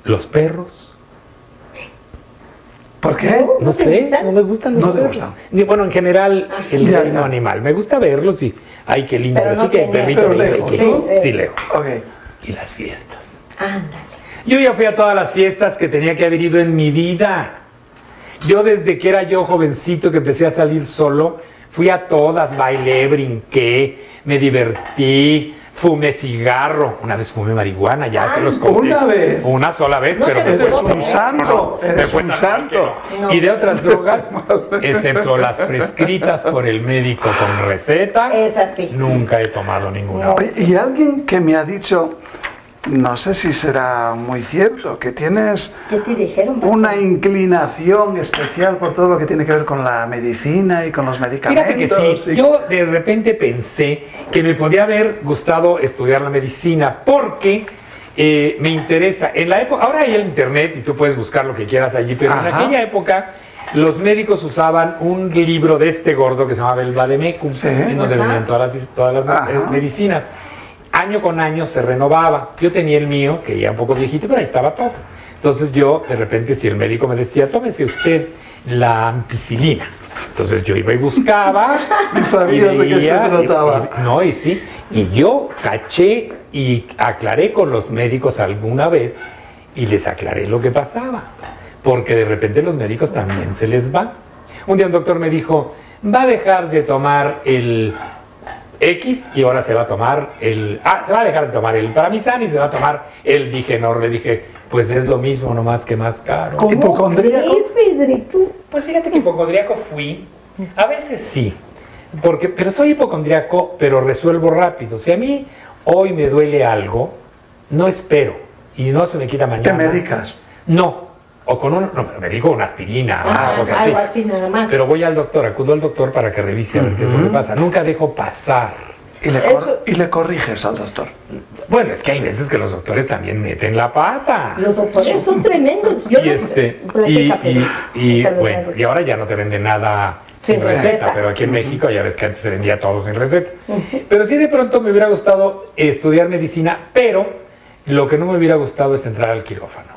Los perros, ¿Por qué? no te sé, gustan? no me gustan los No te perros. gustan. Bueno, en general, el Ya, reino ya. animal. Me gusta verlos y, ay, qué lindo. Pero Así no que tener. perrito, Pero lindo, lejos, que- ¿no? sí, lejos. Ok. Y las fiestas. Ándale. Yo ya fui a todas las fiestas que tenía que haber ido en mi vida. Yo desde que era yo jovencito que empecé a salir solo, fui a todas, bailé, brinqué, me divertí, fumé cigarro. Una vez fumé marihuana, ya se los conté. ¿una vez? Una sola vez, No pero te me fue gustó, tan un santo, mal, eres me fue un tan santo. mal que no. Y de otras drogas, excepto las prescritas por el médico con receta, Es así. nunca he tomado ninguna. No. Oye, y alguien que me ha dicho, no sé si será muy cierto, que tienes ¿Qué te dijeron? una inclinación especial por todo lo que tiene que ver con la medicina y con los medicamentos. Fíjate que sí, y- yo de repente pensé que me podía haber gustado estudiar la medicina porque me interesa. En la época, ahora hay el internet y tú puedes buscar lo que quieras allí, pero en Ajá. aquella época los médicos usaban un libro de este gordo que se llamaba el Vademecum, Sí. en donde Ajá. venían todas las Ajá. medicinas. Año con año se renovaba. Yo tenía el mío, que ya un poco viejito, pero ahí estaba todo. Entonces yo, de repente, si el médico me decía, tómese usted la ampicilina. Entonces yo iba y buscaba. Y sabías de qué se leía, trataba. no, y sí. Y yo caché y aclaré con los médicos alguna vez y les aclaré lo que pasaba. Porque de repente los médicos también se les va. Un día un doctor me dijo, va a dejar de tomar el X y ahora se va a tomar se va a dejar de tomar el Paramisán y se va a tomar el Digenor. Le dije, pues es lo mismo, nomás que más caro. ¿Cómo? ¿Hipocondríaco? ¿Qué, Pedrito? Pues fíjate que hipocondríaco fui. A veces sí. Pero soy hipocondríaco, pero resuelvo rápido. Si a mí hoy me duele algo, no espero. Y no se me quita mañana. ¿Te medicas? No. O con no, me digo una aspirina, Ajá, una cosa algo así. así nada más. Pero voy al doctor, acudo al doctor para que revise a ver qué es lo que pasa. Nunca dejo pasar. Y le corriges al doctor. Bueno, es que hay veces que los doctores también meten la pata. Los doctores son tremendos. Yo Y, Platica, Pedrito. Perdón, bueno, perdón. y ahora ya no te venden nada sin Sin receta, receta. pero aquí en México ya ves que antes se vendía todo sin receta. Pero sí de pronto me hubiera gustado estudiar medicina, pero lo que no me hubiera gustado es entrar al quirófano.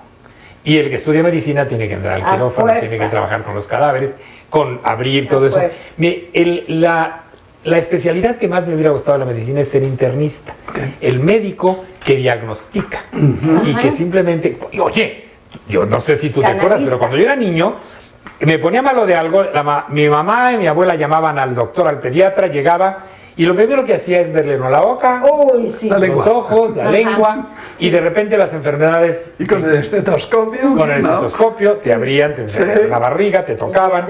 Y el que estudia medicina tiene que entrar al quirófano, tiene que trabajar con los cadáveres, con abrir todo eso. La especialidad que más me hubiera gustado de la medicina es ser internista. El médico que diagnostica y que simplemente... Oye, yo no sé si tú te acuerdas, pero cuando yo era niño, me ponía malo de algo, mi mamá y mi abuela llamaban al doctor, al pediatra, llegaba... Y lo primero que hacía es verle la boca, los ojos, la lengua, y de repente las enfermedades... Y con el estetoscopio. Con el estetoscopio, te abrían, te enseñaban la barriga, te tocaban,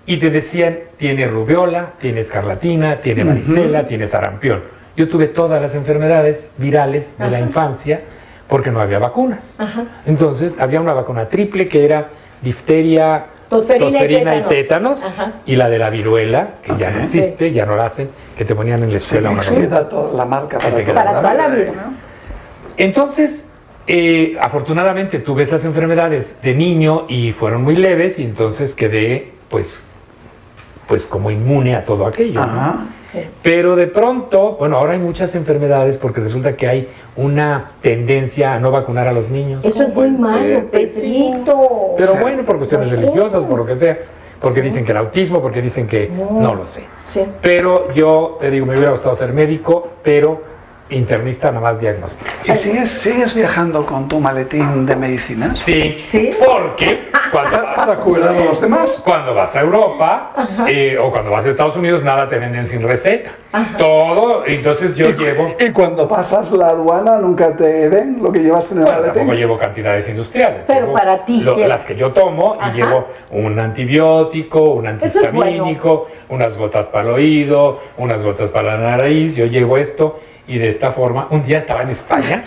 y te decían, tiene rubiola, tiene escarlatina, tiene varicela, tiene sarampión. Yo tuve todas las enfermedades virales de la infancia, porque no había vacunas. Entonces, había una vacuna triple que era difteria... Tosferina y tétanos, y la de la viruela, que ya no existe, ya no la hacen, que te ponían en la escuela una cosa. La marca para toda la vida. Entonces, afortunadamente tuve esas enfermedades de niño y fueron muy leves, y entonces quedé, pues como inmune a todo aquello. ¿No? Pero de pronto, bueno, ahora hay muchas enfermedades porque resulta que hay una tendencia a no vacunar a los niños. Eso es muy malo, Pedrito. Pero bueno, por cuestiones religiosas, por lo que sea, porque dicen que el autismo, porque dicen que no lo sé. Pero yo te digo, me hubiera gustado ser médico, pero internista nada más diagnóstico. ¿Y sigues viajando con tu maletín de medicina? Sí, porque para cuidar a los demás. Cuando vas a Europa o cuando vas a Estados Unidos, nada te venden sin receta. Todo, entonces yo llevo... Y cuando pasas la aduana, nunca te ven lo que llevas en el maletín. Tampoco llevo cantidades industriales. Pero llevo para ti. Las que yo tomo, y llevo un antibiótico, un antihistamínico, unas gotas para el oído, unas gotas para la nariz. Yo llevo esto. Y de esta forma, un día estaba en España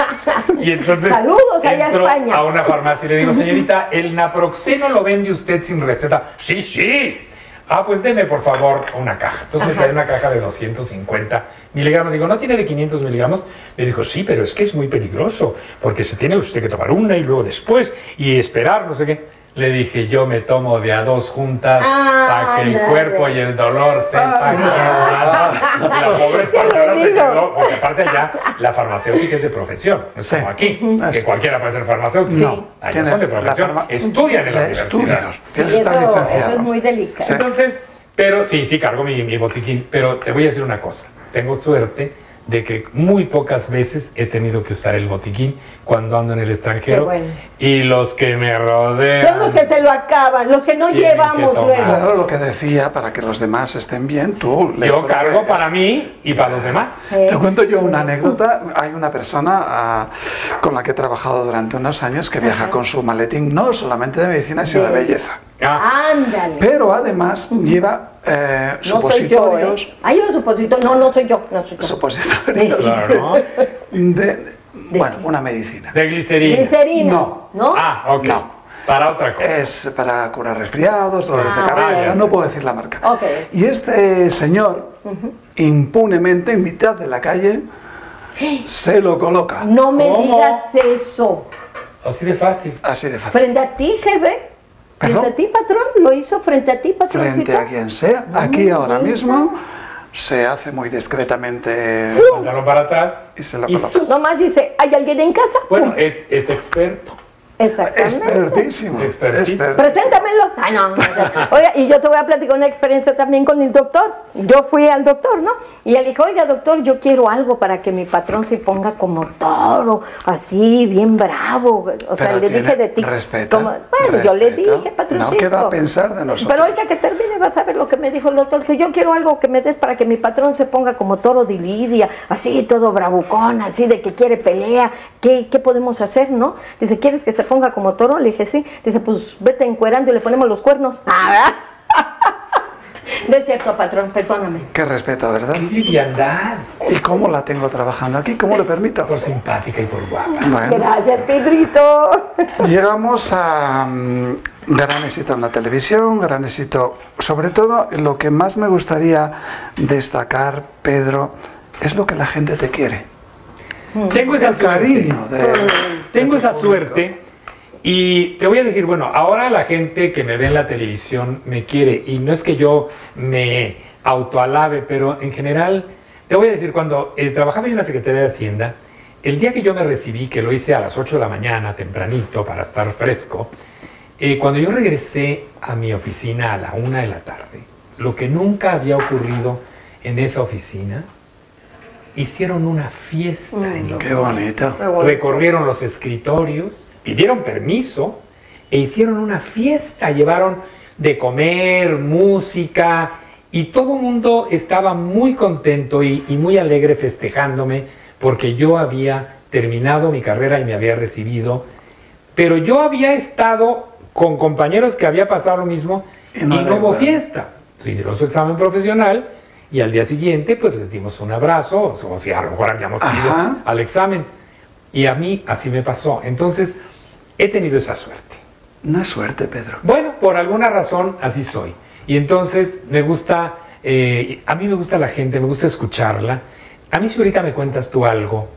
y entonces saludos allá entro a España. A una farmacia y le digo, señorita, ¿el naproxeno lo vende usted sin receta? Sí. Ah, pues deme por favor una caja. Entonces me trae una caja de 250 miligramos. Digo, ¿no tiene de 500 miligramos? Me dijo, sí, pero es que es muy peligroso porque se tiene usted que tomar una y luego después y esperar, no sé qué. Le dije, yo me tomo de a dos juntas para que el cuerpo y el dolor sepan que la pobre española se quedó, porque aparte allá la farmacéutica es de profesión, no es como aquí, que cualquiera puede ser farmacéutico. No, allá son de profesión, estudian en la universidad. Eso es muy delicado. Entonces, pero sí, cargo mi botiquín, pero te voy a decir una cosa, tengo suerte de que muy pocas veces he tenido que usar el botiquín cuando ando en el extranjero. Y los que me rodean son los que se lo acaban, los que no llevamos luego. Claro, lo que decía, para que los demás estén bien, tú... Yo cargo para mí y para los demás. Te cuento yo una anécdota. Hay una persona con la que he trabajado durante unos años que viaja con su maletín, no solamente de medicina, sino de belleza. Ándale. Pero además lleva supositorios. No soy yo, Hay un supositorio. No soy yo. Supositorios. Claro. Bueno, una medicina. De glicerina. Glicerina. No. Ah, ok. No. Para otra cosa. Es para curar resfriados, dolores de cabeza, no puedo decir la marca. Y este señor, impunemente, en mitad de la calle, se lo coloca. No me digas eso. Así de fácil. Así de fácil. Frente a ti, jefe. Frente a ti, patrón. Lo hizo frente a ti, patrón. Frente a quien sea. Aquí ahora mismo se hace muy discretamente. Mándalo para atrás. Y se lo coloca. Nomás dice, ¿hay alguien en casa? Bueno, es experto. Exactamente. Expertísimo. Preséntamelo. No. Oiga, y yo te voy a platicar una experiencia también con el doctor. Yo fui al doctor, ¿no? Y él dijo, oiga, doctor, yo quiero algo para que mi patrón se ponga como toro, así, bien bravo. O sea, le dije de ti. Yo le dije, patroncito. No, ¿qué va a pensar de nosotros? Pero oiga, que termine, vas a ver lo que me dijo el doctor, que yo quiero algo que me des para que mi patrón se ponga como toro de Lidia, así, todo bravucón, así, de que quiere pelea. ¿Qué podemos hacer, no? Dice, ¿quieres que se ponga como toro? Le dije, sí. Dice, pues vete encuerando y le ponemos los cuernos. No es cierto, patrón, perdóname. Qué respeto, ¿verdad? ¡Qué liviandad! ¿Y cómo la tengo trabajando aquí? ¿Cómo le permito? Por simpática y por guapa. Bueno, gracias, Pedrito. Llegamos a gran éxito en la televisión, gran éxito. Sobre todo, lo que más me gustaría destacar, Pedro, es lo que la gente te quiere. Tengo esa suerte. Tengo esa suerte. Y te voy a decir, bueno, ahora la gente que me ve en la televisión me quiere. Y no es que yo me autoalabe, pero en general, te voy a decir, cuando trabajaba en la Secretaría de Hacienda, el día que yo me recibí, que lo hice a las 8 de la mañana, tempranito, para estar fresco, cuando yo regresé a mi oficina a la 1 de la tarde, lo que nunca había ocurrido en esa oficina, hicieron una fiesta en la Qué oficina. bonito. Recorrieron los escritorios, pidieron permiso e hicieron una fiesta, llevaron de comer, música, y todo el mundo estaba muy contento y muy alegre festejándome porque yo había terminado mi carrera y me había recibido, pero yo había estado con compañeros que había pasado lo mismo y no hubo fiesta. Se hicieron su examen profesional y al día siguiente pues les dimos un abrazo, o si a lo mejor habíamos ido al examen, y a mí así me pasó. Entonces he tenido esa suerte. Una suerte, Pedro. Bueno, por alguna razón así soy. Y entonces me gusta, a mí me gusta la gente, me gusta escucharla. A mí si ahorita me cuentas tú algo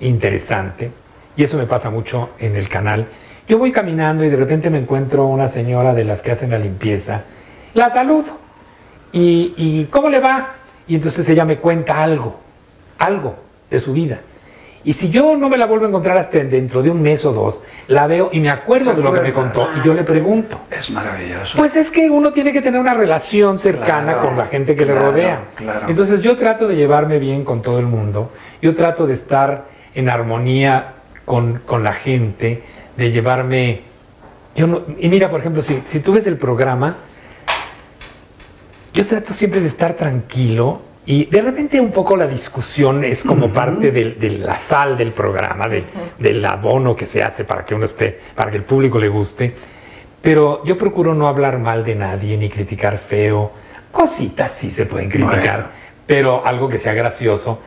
interesante, y eso me pasa mucho en el canal, yo voy caminando y de repente me encuentro una señora de las que hacen la limpieza, la saludo, y ¿cómo le va? Y entonces ella me cuenta algo de su vida. Y si yo no me la vuelvo a encontrar hasta dentro de un mes o dos, la veo y me acuerdo de lo que me contó y yo le pregunto. Es maravilloso. Pues es que uno tiene que tener una relación cercana con la gente que le rodea. Claro. Entonces yo trato de llevarme bien con todo el mundo, yo trato de estar en armonía con la gente, de llevarme... y mira, por ejemplo, si tú ves el programa, yo trato siempre de estar tranquilo. Y de repente un poco la discusión es como parte de la sal del programa, del abono que se hace para que uno esté, para que el público le guste. Pero yo procuro no hablar mal de nadie, ni criticar feo. Cositas sí se pueden criticar, pero algo que sea gracioso,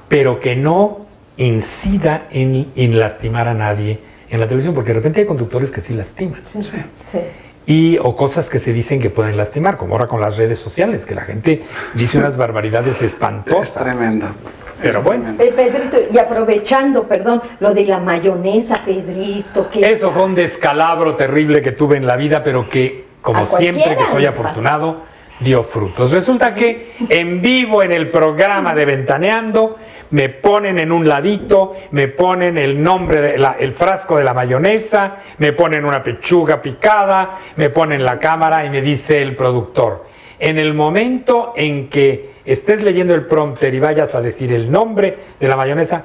pero que no incida en lastimar a nadie en la televisión, porque de repente hay conductores que sí lastiman. O cosas que se dicen que pueden lastimar, como ahora con las redes sociales, que la gente dice unas barbaridades espantosas. Es tremendo. Pero bueno. Pedrito, y aprovechando, perdón, lo de la mayonesa, Pedrito. Eso fue un descalabro terrible que tuve en la vida, pero que, como siempre que soy afortunado, dio frutos. Resulta que en vivo en el programa de Ventaneando me ponen en un ladito, me ponen el nombre, el frasco de la mayonesa, me ponen una pechuga picada, me ponen la cámara y me dice el productor, en el momento en que estés leyendo el prompter y vayas a decir el nombre de la mayonesa,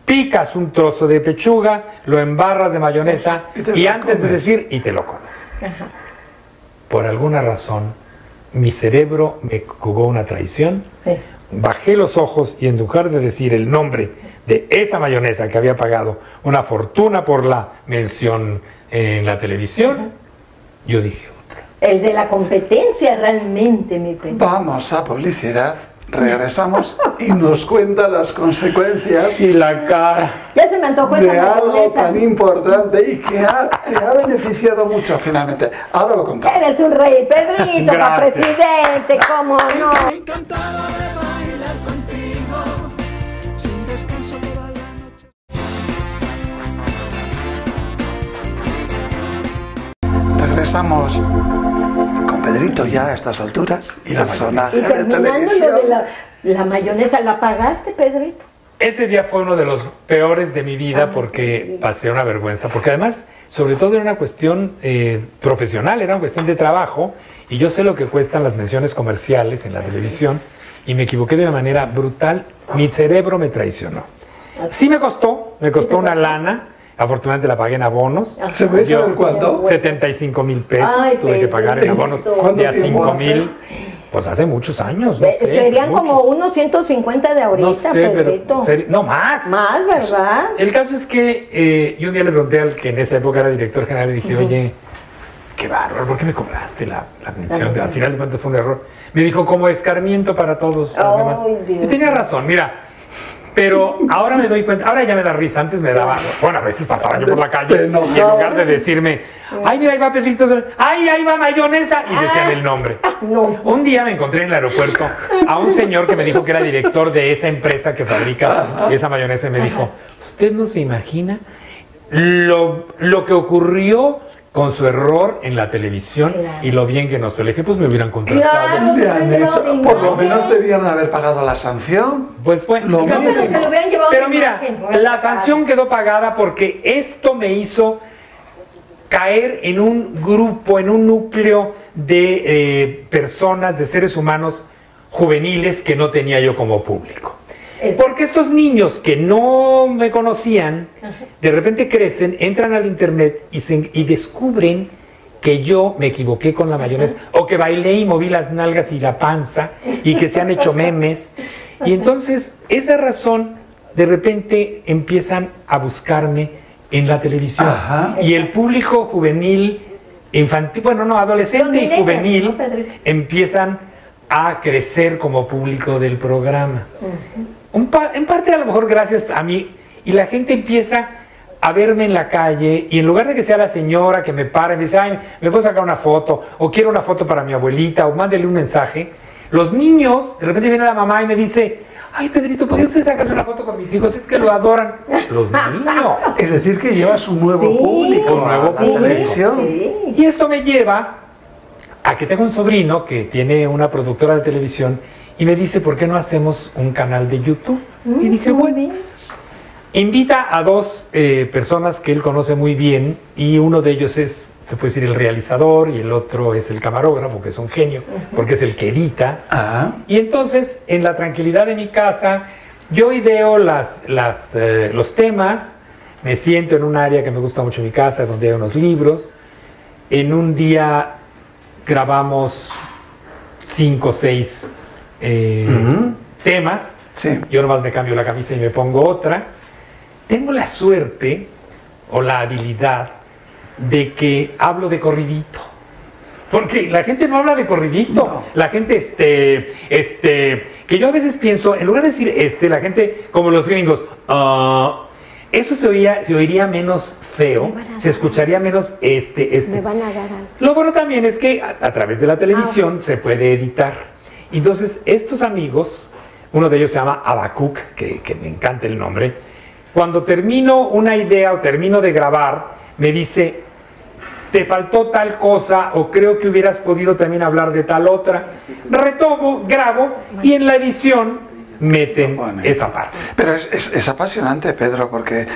picas un trozo de pechuga, lo embarras de mayonesa y antes de decir, y te lo comes. Ajá. Por alguna razón, mi cerebro me jugó una traición. Sí. Bajé los ojos y en lugar de decir el nombre de esa mayonesa que había pagado una fortuna por la mención en la televisión, yo dije otra. El de la competencia realmente, mi Pedro. Vamos a publicidad, regresamos y nos cuenta las consecuencias Y la cara. Ya se me antojó esa de algo mayonesa. tan importante y que te ha beneficiado mucho finalmente. Ahora lo contamos. Eres un rey, Pedrito, para Gracias. presidente, ¿cómo no? Encantado de bailar contigo, sin descanso toda la noche. Regresamos con Pedrito ya a estas alturas y personaje Y de terminando televisión. lo de la mayonesa, ¿la pagaste, Pedrito? Ese día fue uno de los peores de mi vida porque pasé una vergüenza, porque además, sobre todo era una cuestión profesional, era una cuestión de trabajo, y yo sé lo que cuestan las menciones comerciales en la televisión, y me equivoqué de una manera brutal, mi cerebro me traicionó. Sí me costó una lana, afortunadamente la pagué en abonos. ¿Se puede Dio saber cuánto? 75,000 pesos, Ay, tuve que pagar en Pedrito. abonos ¿Cuánto de a tiempo 5,000, pues hace muchos años, no sé. Serían como muchos. unos 150 de ahorita, No sé, Pedrito. pero no más. Más, ¿verdad? El caso es que yo un día le pregunté al que en esa época era director general, le dije, oye, qué bárbaro, ¿por qué me cobraste la mención? mención. Al final de cuentas fue un error. Me dijo, como escarmiento para todos los Ay, demás. Dios Y tenía razón, mira. Pero ahora me doy cuenta, ahora ya me da risa, antes me daba, bueno, a veces pasaba yo por la calle Te y en lugar de decirme, ay, mira, ahí va Pedrito, ay, ahí va mayonesa, y decían el nombre. No. Un día me encontré en el aeropuerto a un señor que me dijo que era director de esa empresa que fabrica esa mayonesa y me dijo, ¿usted no se imagina lo que ocurrió con su error en la televisión y lo bien que nos fue. Le dije, pues me hubieran contratado. Claro, Te han pero hecho- de por lo imagen. menos debían haber pagado la sanción. Pues bueno, Lo No, pero se lo hubieran llevado pero de mira, imagen, pues. la sanción quedó pagada porque esto me hizo caer en un grupo, en un núcleo de personas, de seres humanos juveniles que no tenía yo como público. Porque estos niños que no me conocían, de repente crecen, entran al internet y descubren que yo me equivoqué con la mayonesa, o que bailé y moví las nalgas y la panza, y que se han hecho memes. Y entonces, esa razón, de repente empiezan a buscarme en la televisión. Ajá. Y el público juvenil, infantil, bueno, no, adolescente Los y millennials, juvenil, ¿no, Pedrito? empiezan a crecer como público del programa. En parte a lo mejor gracias a mí, y la gente empieza a verme en la calle, y en lugar de que sea la señora que me para y me dice, ay, me puedo sacar una foto, o quiero una foto para mi abuelita, o mándele un mensaje, los niños, de repente viene la mamá y me dice, ay, Pedrito, ¿podría usted sacarse una foto con mis hijos? Es que lo adoran. Los niños. Es decir, que llevas un nuevo Sí, público un nuevo a la público. televisión. Sí. Y esto me lleva a que tengo un sobrino que tiene una productora de televisión y me dice, ¿por qué no hacemos un canal de YouTube? Y dije, Muy bueno, bien. invita a dos personas que él conoce muy bien, y uno de ellos es, se puede decir, el realizador, y el otro es el camarógrafo, que es un genio, porque es el que edita. Ah, Y entonces, en la tranquilidad de mi casa, yo ideo los temas, me siento en un área que me gusta mucho en mi casa, donde hay unos libros. En un día grabamos 5 o 6 temas. sí. Yo nomás me cambio la camisa y me pongo otra. Tengo la suerte o la habilidad de que hablo de corridito. Porque la gente no habla de corridito. No. La gente, que yo a veces pienso, en lugar de decir la gente, como los gringos, eso se oiría menos feo, Me van a se escucharía menos Me van a dar algo. Lo bueno también es que a través de la televisión se puede editar. Entonces, estos amigos, uno de ellos se llama Abacuc, que me encanta el nombre, cuando termino una idea o termino de grabar, me dice, te faltó tal cosa, o creo que hubieras podido también hablar de tal otra. Retomo, grabo, y en la edición meten Bueno. esa parte. Pero es apasionante, Pedro, porque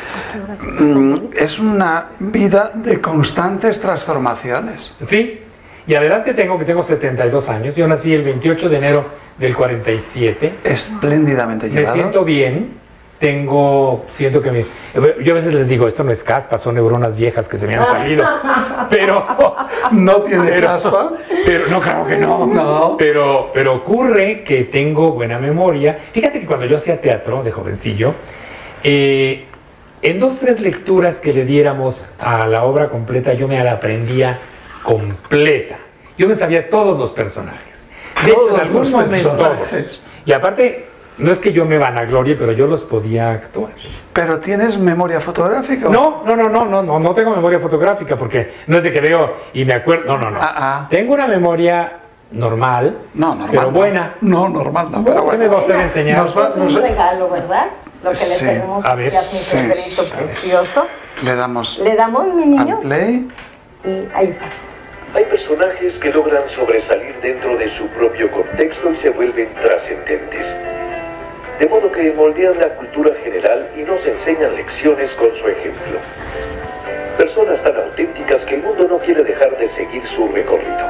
es una vida de constantes transformaciones. ¿Sí? Y a la edad que tengo 72 años, yo nací el 28 de enero del 47, Espléndidamente me llevado. siento bien, siento que yo a veces les digo, esto no es caspa, son neuronas viejas que se me han salido, pero ¿No tiene caspa? pero no, claro que no, No. pero ocurre que tengo buena memoria. Fíjate que cuando yo hacía teatro de jovencillo, en 2 o 3 lecturas que le diéramos a la obra completa, yo me la aprendía completa. Yo me sabía todos los personajes. De hecho, en Todos algún los momento, personajes. y aparte, no es que yo me vanaglorie, pero yo los podía actuar. ¿Pero tienes memoria fotográfica? No tengo memoria fotográfica, porque no es de que veo y me acuerdo, no. Tengo una memoria normal, No, normal. pero no. buena. No, normal no, pero ¿Qué me va bueno. usted a enseñar? Nos va- Es un regalo, ¿verdad? Lo que Sí. le tenemos A ver, aquí a mi sí. Pedrito precioso. Le damos Le damos, mi niño, al play. y ahí está. Hay personajes que logran sobresalir dentro de su propio contexto y se vuelven trascendentes. De modo que moldean la cultura general y nos enseñan lecciones con su ejemplo. Personas tan auténticas que el mundo no quiere dejar de seguir su recorrido.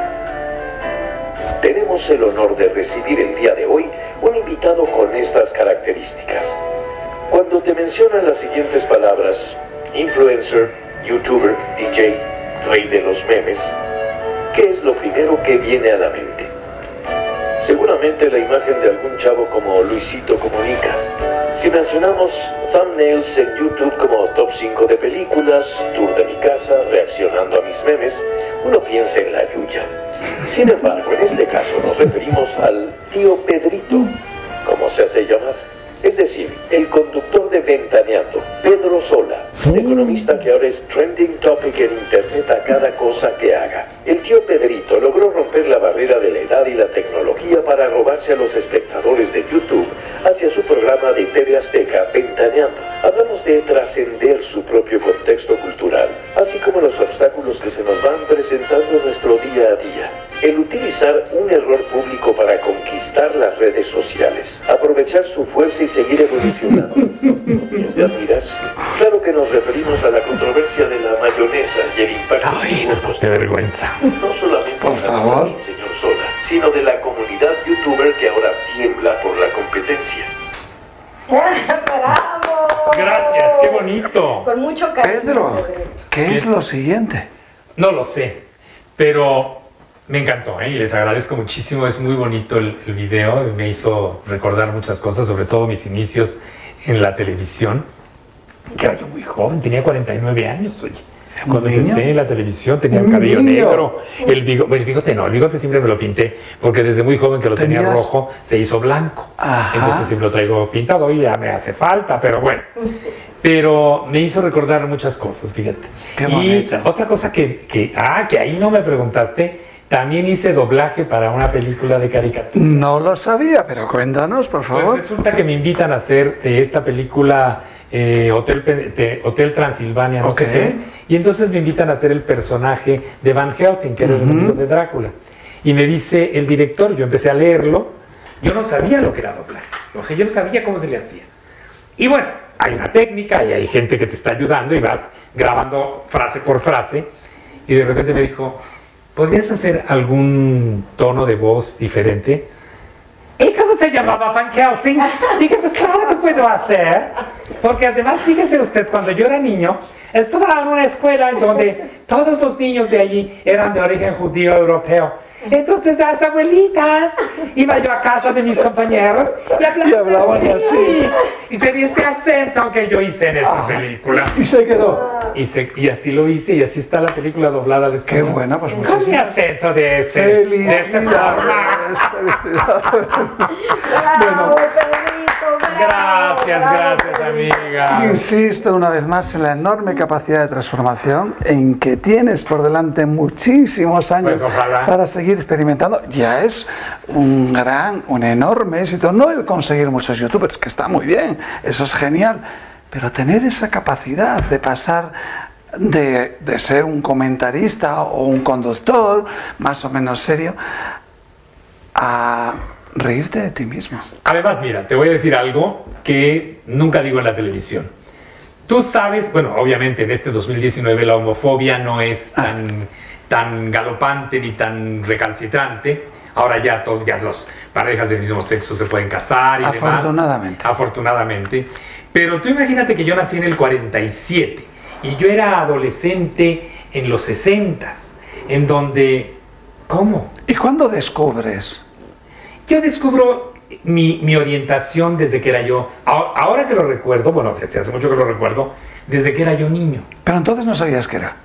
Tenemos el honor de recibir el día de hoy un invitado con estas características. Cuando te mencionan las siguientes palabras, influencer, youtuber, DJ, rey de los memes, ¿qué es lo primero que viene a la mente? Seguramente la imagen de algún chavo como Luisito Comunica. Si mencionamos thumbnails en YouTube como top 5 de películas, tour de mi casa, reaccionando a mis memes, uno piensa en la Yuya. Sin embargo, en este caso nos referimos al tío Pedrito, como se hace llamar. Es decir, el conductor de Ventaneando, Pedro Sola, un economista que ahora es trending topic en internet a cada cosa que haga. El tío Pedrito logró romper la barrera de la edad y la tecnología para robarse a los espectadores de YouTube hacia su programa de TV Azteca, Ventaneando. Hablamos de trascender su propio contexto cultural, así como los obstáculos que se nos van presentando en nuestro día a día. El utilizar un error público para conquistar las redes sociales, aprovechar su fuerza y seguir evolucionando. Es de admirarse. Claro que nos referimos a la controversia de la mayonesa y el impacto. Ay, no, qué vergüenza. No solamente Por favor, del señor Sola, sino de la comunidad youtuber que ahora tiembla por la competencia. ¡Bravo! Gracias, qué bonito. Con mucho cariño. Pedro, ¿qué es lo siguiente? No lo sé, pero me encantó, ¿eh? Y les agradezco muchísimo, es muy bonito el video, me hizo recordar muchas cosas, sobre todo mis inicios en la televisión, que era yo muy joven, tenía 49 años, oye. Cuando empecé en la televisión tenía el cabello negro, el bigote siempre me lo pinté, porque desde muy joven que lo tenía rojo, se hizo blanco. Ajá. Entonces siempre lo traigo pintado y ya me hace falta, pero bueno. Pero me hizo recordar muchas cosas, fíjate. Qué y bonito. otra cosa que ahí no me preguntaste, también hice doblaje para una película de caricatura. No lo sabía, pero cuéntanos, por Pues favor. resulta que me invitan a hacer de esta película Hotel Transilvania, no sé Ok. qué, y entonces me invitan a hacer el personaje de Van Helsing, que era el enemigo de Drácula. Y me dice el director, yo empecé a leerlo, yo no sabía lo que era doblaje, o sea, yo no sabía cómo se le hacía. Y bueno, hay una técnica y hay gente que te está ayudando y vas grabando frase por frase, y de repente me dijo, ¿podrías hacer algún tono de voz diferente? ¿Y cómo se llamaba Van Helsing? Dije, pues claro que puedo hacer. Porque además, fíjese usted, cuando yo era niño, estaba en una escuela en donde todos los niños de allí eran de origen judío europeo. Entonces, las abuelitas, iba yo a casa de mis compañeros y hablaban así. Y tenía este acento que yo hice en esta película. Y se quedó. Y así lo hice y así está la película doblada al Qué español. buena, pues Con mi muchísimas acento de este felicidades. ¡Bravo, Pedrito! ¡Bravo! Gracias, bravo, gracias, Pedrito! amiga. Insisto una vez más en la enorme capacidad de transformación en que tienes por delante muchísimos años Pues ojalá. para seguir experimentando. Ya es un enorme éxito. No el conseguir muchos youtubers, que está muy bien, eso es genial, pero tener esa capacidad de pasar de ser un comentarista o un conductor más o menos serio a reírte de ti mismo. Además, mira, te voy a decir algo que nunca digo en la televisión. Tú sabes, bueno, obviamente en este 2019 la homofobia no es tan galopante ni tan recalcitrante. Ahora ya las parejas del mismo sexo se pueden casar y Afortunadamente. demás. Afortunadamente. Pero tú imagínate que yo nací en el 47 y yo era adolescente en los 60s, en donde... ¿Cómo? ¿Y cuándo descubres? Yo descubro mi orientación desde que era yo, ahora que lo recuerdo, bueno, desde hace mucho que lo recuerdo, desde que era yo niño. Pero entonces no sabías qué era.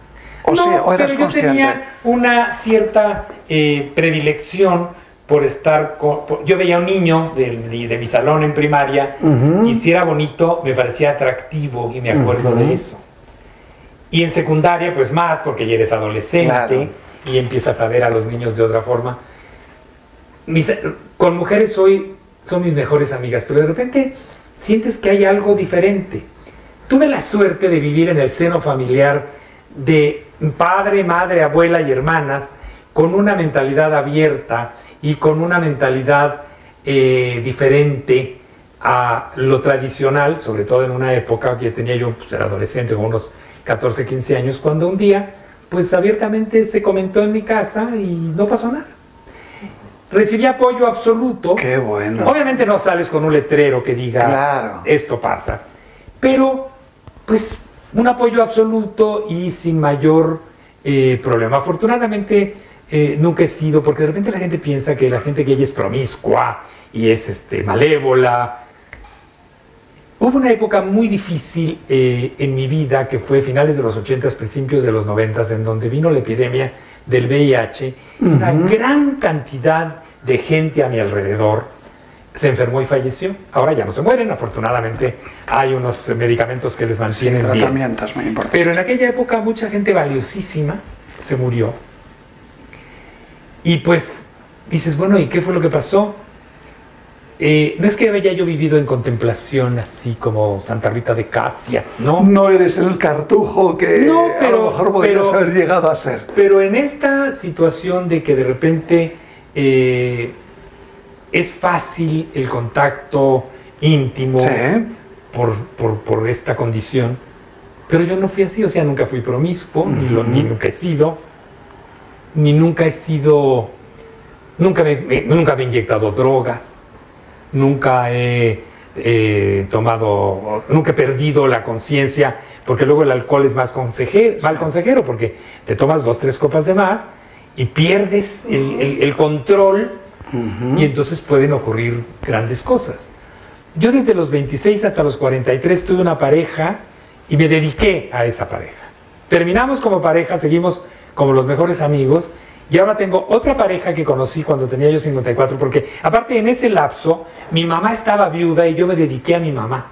O, No, sí, o eras pero yo consciente. tenía una cierta predilección por estar con... Yo veía a un niño de mi salón en primaria y si era bonito me parecía atractivo y me acuerdo de eso. Y en secundaria pues más porque ya eres adolescente Claro. y empiezas a ver a los niños de otra forma. Con mujeres son mis mejores amigas, pero de repente sientes que hay algo diferente. Tuve la suerte de vivir en el seno familiar de padre, madre, abuela y hermanas con una mentalidad abierta y con una mentalidad diferente a lo tradicional, sobre todo en una época que tenía yo, pues era adolescente, con unos 14, 15 años, cuando un día, pues abiertamente se comentó en mi casa y no pasó nada. Recibí apoyo absoluto. Qué bueno. Obviamente no sales con un letrero que diga Claro. esto pasa, pero pues un apoyo absoluto y sin mayor problema. Afortunadamente nunca he sido, porque de repente la gente piensa que la gente gay es promiscua y es malévola. Hubo una época muy difícil en mi vida, que fue finales de los 80s, principios de los 90s, en donde vino la epidemia del VIH, y una gran cantidad de gente a mi alrededor se enfermó y falleció. Ahora ya no se mueren, afortunadamente hay unos medicamentos que les mantienen bien. Tratamientos muy importantes. Pero en aquella época mucha gente valiosísima se murió. Y pues dices, bueno, ¿y qué fue lo que pasó? No es que haya yo vivido en contemplación así como Santa Rita de Casia, ¿no? No eres el cartujo que No, a lo mejor podrías haber llegado a ser. Pero en esta situación de que de repente es fácil el contacto íntimo Sí. por esta condición, pero yo no fui así, o sea, nunca fui promiscuo, ni nunca he sido, nunca me he inyectado drogas, nunca he nunca he perdido la conciencia, porque luego el alcohol es mal consejero, porque te tomas 2, 3 copas de más y pierdes el control, y entonces pueden ocurrir grandes cosas. Yo desde los 26 hasta los 43 tuve una pareja y me dediqué a esa pareja. Terminamos como pareja, seguimos como los mejores amigos, y ahora tengo otra pareja que conocí cuando tenía yo 54, porque aparte en ese lapso mi mamá estaba viuda y yo me dediqué a mi mamá.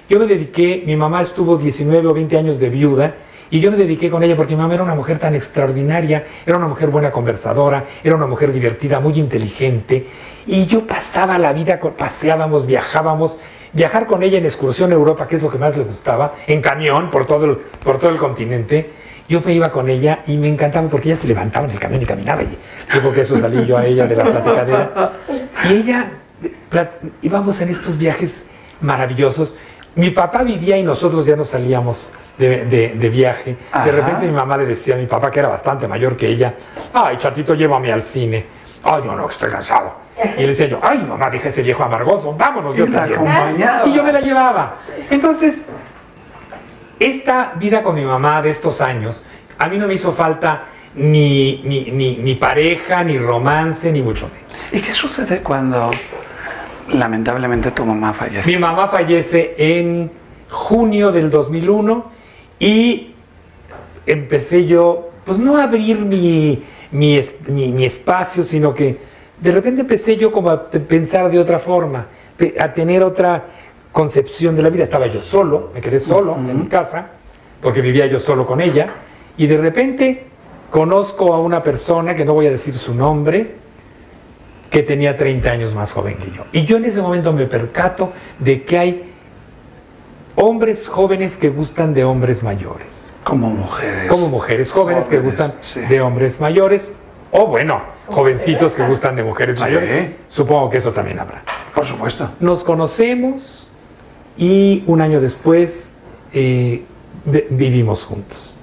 Mi mamá estuvo 19 o 20 años de viuda y yo me dediqué con ella porque mi mamá era una mujer tan extraordinaria, era una mujer buena conversadora, era una mujer divertida, muy inteligente, y yo pasaba la vida, paseábamos, viajábamos, viajar con ella en excursión a Europa, que es lo que más le gustaba, en camión por todo el continente. Yo me iba con ella y me encantaba porque ella se levantaba en el camión y caminaba, y yo creo que eso salí yo a ella de la platicadera. Y ella, íbamos en estos viajes maravillosos. Mi papá vivía y nosotros ya nos salíamos de viaje. Ajá. De repente mi mamá le decía a mi papá, que era bastante mayor que ella, ay, chatito, llévame al cine. Ay, yo no, estoy cansado. Y le decía yo, ay, mamá, deja ese viejo amargoso, vámonos, yo te llevo. acompañaba. Y yo me la llevaba. Entonces, esta vida con mi mamá de estos años, a mí no me hizo falta ni pareja, ni romance, ni mucho menos. ¿Y qué sucede cuando lamentablemente tu mamá fallece? Mi mamá fallece en junio del 2001 y empecé yo, pues no a abrir mi espacio, sino que de repente empecé yo como a pensar de otra forma, a tener otra concepción de la vida. Estaba yo solo, me quedé solo en mi casa, porque vivía yo solo con ella, y de repente conozco a una persona, que no voy a decir su nombre, que tenía 30 años más joven que yo. Y yo en ese momento me percato de que hay hombres jóvenes que gustan de hombres mayores. Como mujeres. Como mujeres jóvenes que gustan sí. de hombres mayores, o bueno, jovencitos que gustan de mujeres Sí. mayores. Supongo que eso también habrá. Por supuesto. Nos conocemos y un año después vivimos juntos.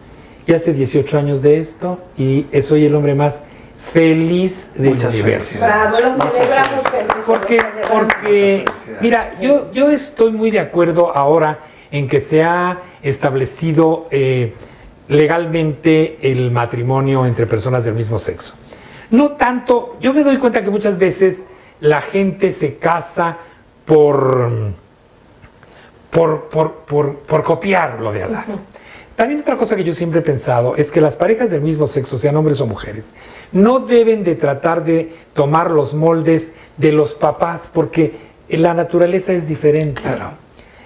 Y hace 18 años de esto, y soy el hombre más feliz del Muchas universo. felicidades. Bravo, lo celebramos, Pedro. Porque mira, yo estoy muy de acuerdo ahora en que se ha establecido legalmente el matrimonio entre personas del mismo sexo. No tanto, yo me doy cuenta que muchas veces la gente se casa por copiar lo de al lado. También otra cosa que yo siempre he pensado es que las parejas del mismo sexo, sean hombres o mujeres, no deben de tratar de tomar los moldes de los papás, porque la naturaleza es diferente. Claro.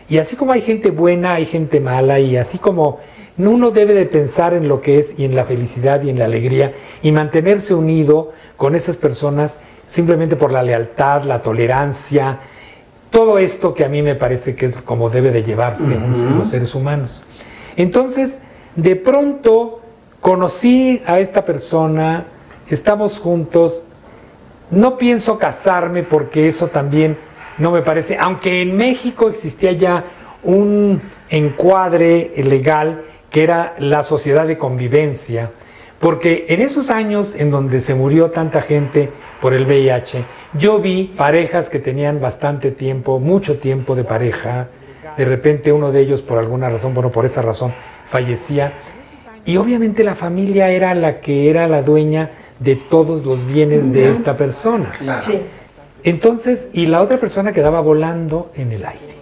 Y así como hay gente buena, hay gente mala, y así como uno debe de pensar en lo que es y en la felicidad y en la alegría y mantenerse unido con esas personas simplemente por la lealtad, la tolerancia, todo esto que a mí me parece que es como debe de llevarse los seres humanos. Entonces, de pronto conocí a esta persona, estamos juntos, no pienso casarme porque eso también no me parece, aunque en México existía ya un encuadre legal que era la sociedad de convivencia, porque en esos años en donde se murió tanta gente por el VIH, yo vi parejas que tenían bastante tiempo, mucho tiempo de pareja, de repente uno de ellos por alguna razón, bueno, por esa razón, fallecía, y obviamente la familia era la que era la dueña de todos los bienes de esta persona. Claro. Sí. Entonces, y la otra persona quedaba volando en el aire.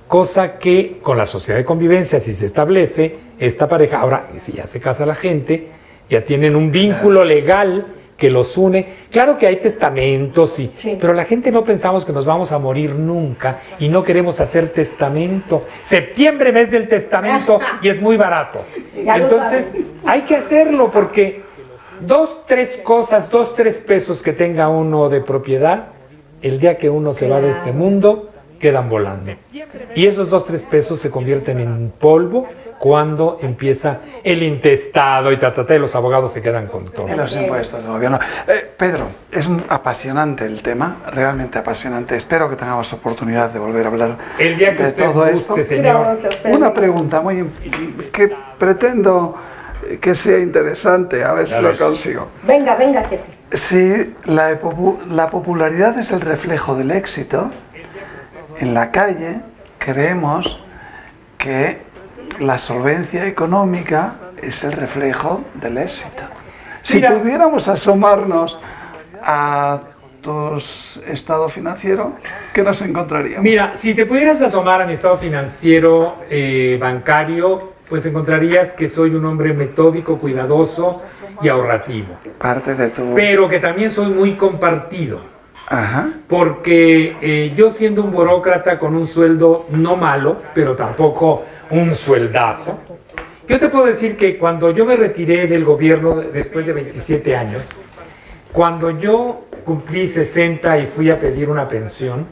Cosa que con la sociedad de convivencia, si se establece esta pareja, ahora si ya se casa la gente, ya tienen un vínculo legal que los une. Claro que hay testamentos, Sí. pero la gente no pensamos que nos vamos a morir nunca y no queremos hacer testamento. Septiembre, mes del testamento, y es muy barato. Ya lo Entonces, saben. hay que hacerlo porque 2, 3 cosas, 2, 3 pesos que tenga uno de propiedad, el día que uno se va de este mundo, quedan volando. Y esos 2, 3 pesos se convierten en polvo cuando empieza el intestado y y los abogados se quedan con todo. Y los impuestos del gobierno. Pedro, es apasionante el tema, realmente apasionante. Espero que tengamos oportunidad de volver a hablar El día que de usted todo guste, esto. señor. Gracias, Pedro. Una pregunta que pretendo que sea interesante, a ver si lo consigo. Venga, jefe. Si la popularidad es el reflejo del éxito, en la calle creemos que la solvencia económica es el reflejo del éxito. Si Mira, pudiéramos asomarnos a tu estado financiero, ¿qué nos encontraríamos? Mira, si te pudieras asomar a mi estado financiero bancario, pues encontrarías que soy un hombre metódico, cuidadoso y ahorrativo. Parte de tu... Pero que también soy muy compartido. Ajá. Porque yo siendo un burócrata con un sueldo no malo, pero tampoco un sueldazo, yo te puedo decir que cuando yo me retiré del gobierno después de 27 años, cuando yo cumplí 60 y fui a pedir una pensión,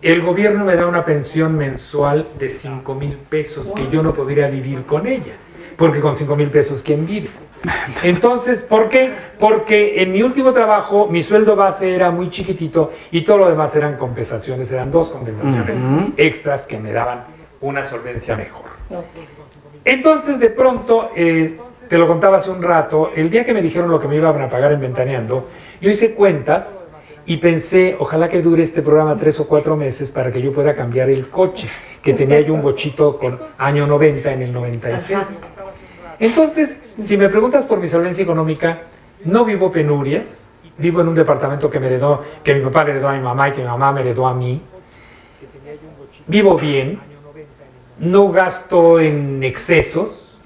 el gobierno me da una pensión mensual de 5,000 pesos, que yo no podría vivir con ella, porque con 5,000 pesos, ¿quién vive? Entonces, ¿por qué? Porque en mi último trabajo mi sueldo base era muy chiquitito y todo lo demás eran compensaciones, eran 2 compensaciones extras que me daban una solvencia mejor. Entonces, de pronto, te lo contaba hace un rato, el día que me dijeron lo que me iban a pagar en Ventaneando, yo hice cuentas y pensé, ojalá que dure este programa 3 o 4 meses para que yo pueda cambiar el coche, que tenía yo un bochito con año 90 en el 96. Entonces, si me preguntas por mi solvencia económica, no vivo penurias, vivo en un departamento que mi papá le heredó a mi mamá y que mi mamá me heredó a mí. Vivo bien, no gasto en excesos,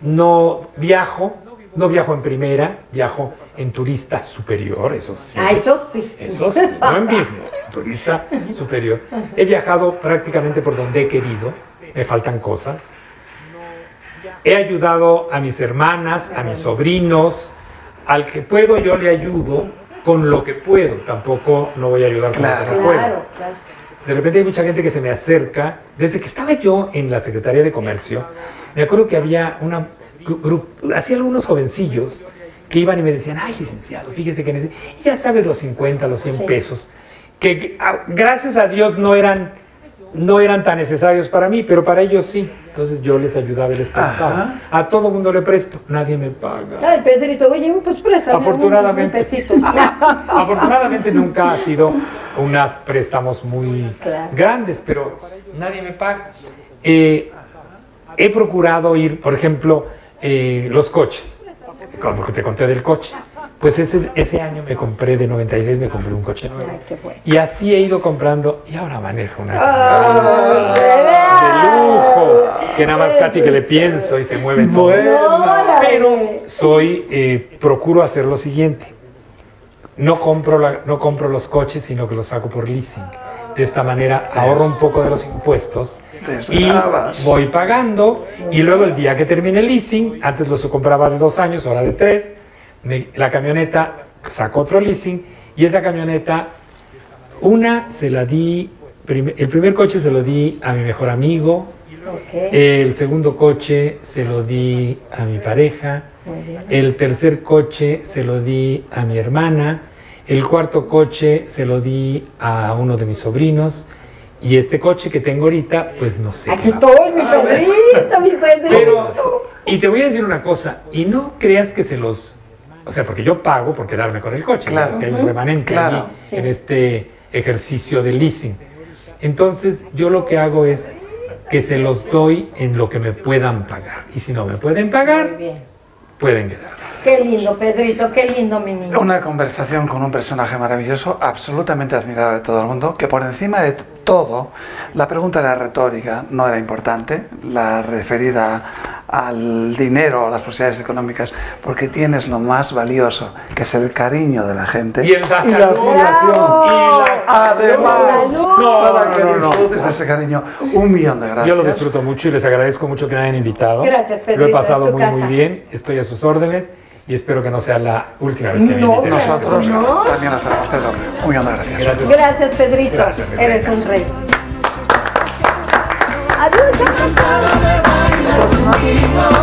no viajo en primera, viajo en turista superior, eso sí. Ah, eso sí. Eso sí, no en business, en turista superior. He viajado prácticamente por donde he querido, me faltan cosas. He ayudado a mis hermanas, a mis sobrinos, al que puedo yo le ayudo con lo que puedo, tampoco no voy a ayudar con lo que no puedo. Claro. De repente hay mucha gente que se me acerca, desde que estaba yo en la Secretaría de Comercio, me acuerdo que había hacía algunos jovencillos que iban y me decían, ay, licenciado, fíjese que necesito, y ya sabes, los 50, los 100 pesos, que gracias a Dios no eran tan necesarios para mí, pero para ellos sí. Entonces yo les ayudaba y les prestaba. Ajá. A todo mundo le presto, nadie me paga. Ay, Pedrito, oye, pues préstame Afortunadamente. un pesito. Afortunadamente nunca ha sido unos préstamos muy Claro. grandes, pero nadie me paga. He procurado ir, por ejemplo, los coches, cuando te conté del coche. Pues ese año me compré, de 96, me compré un coche nuevo. Ay, qué bueno. Y así he ido comprando, y ahora manejo una Ay, de lujo, que nada más casi que le pienso y se mueve todo. Órale. Pero procuro hacer lo siguiente. No compro los coches, sino que los saco por leasing. De esta manera ahorro un poco de los impuestos y Desgrabas. voy pagando. Y luego el día que termine el leasing, antes los compraba de 2 años, ahora de 3, la camioneta saco otro leasing y esa camioneta, se la di, el primer coche se lo di a mi mejor amigo, el segundo coche se lo di a mi pareja, el tercer coche se lo di a mi hermana, el cuarto coche se lo di a uno de mis sobrinos y este coche que tengo ahorita, pues no sé. Aquí qué va a estoy, mi Pedrito, mi Pedrito. pero, y te voy a decir una cosa, y no creas que o sea, porque yo pago por quedarme con el coche, Claro. ¿sabes? Que hay un remanente Claro. allí Sí. en este ejercicio de leasing. Entonces, yo lo que hago es que se los doy en lo que me puedan pagar. Y si no me pueden Muy pagar, bien. pueden quedarse. Qué lindo, Pedrito, qué lindo, mi niño. Una conversación con un personaje maravilloso, absolutamente admirado de todo el mundo, que por encima de todo, la pregunta era retórica, no era importante, la referida al dinero, a las posibilidades económicas, porque tienes lo más valioso, que es el cariño de la gente Y el la salud. admiración. Y la Además, salud. para que disfrutes de ese cariño, 1.000.000 de gracias. Yo lo disfruto mucho y les agradezco mucho que me hayan invitado. Gracias, Pedrito, Lo he pasado es tu muy, casa. muy bien. Estoy a sus órdenes y espero que no sea la última vez que me No, inviten. Nosotros ¿No? también nos esperamos, Pedro. 1.000.000 de gracias. Gracias. Gracias, Pedrito. Gracias, Eres un rey. Adiós, chao. de bailar contigo.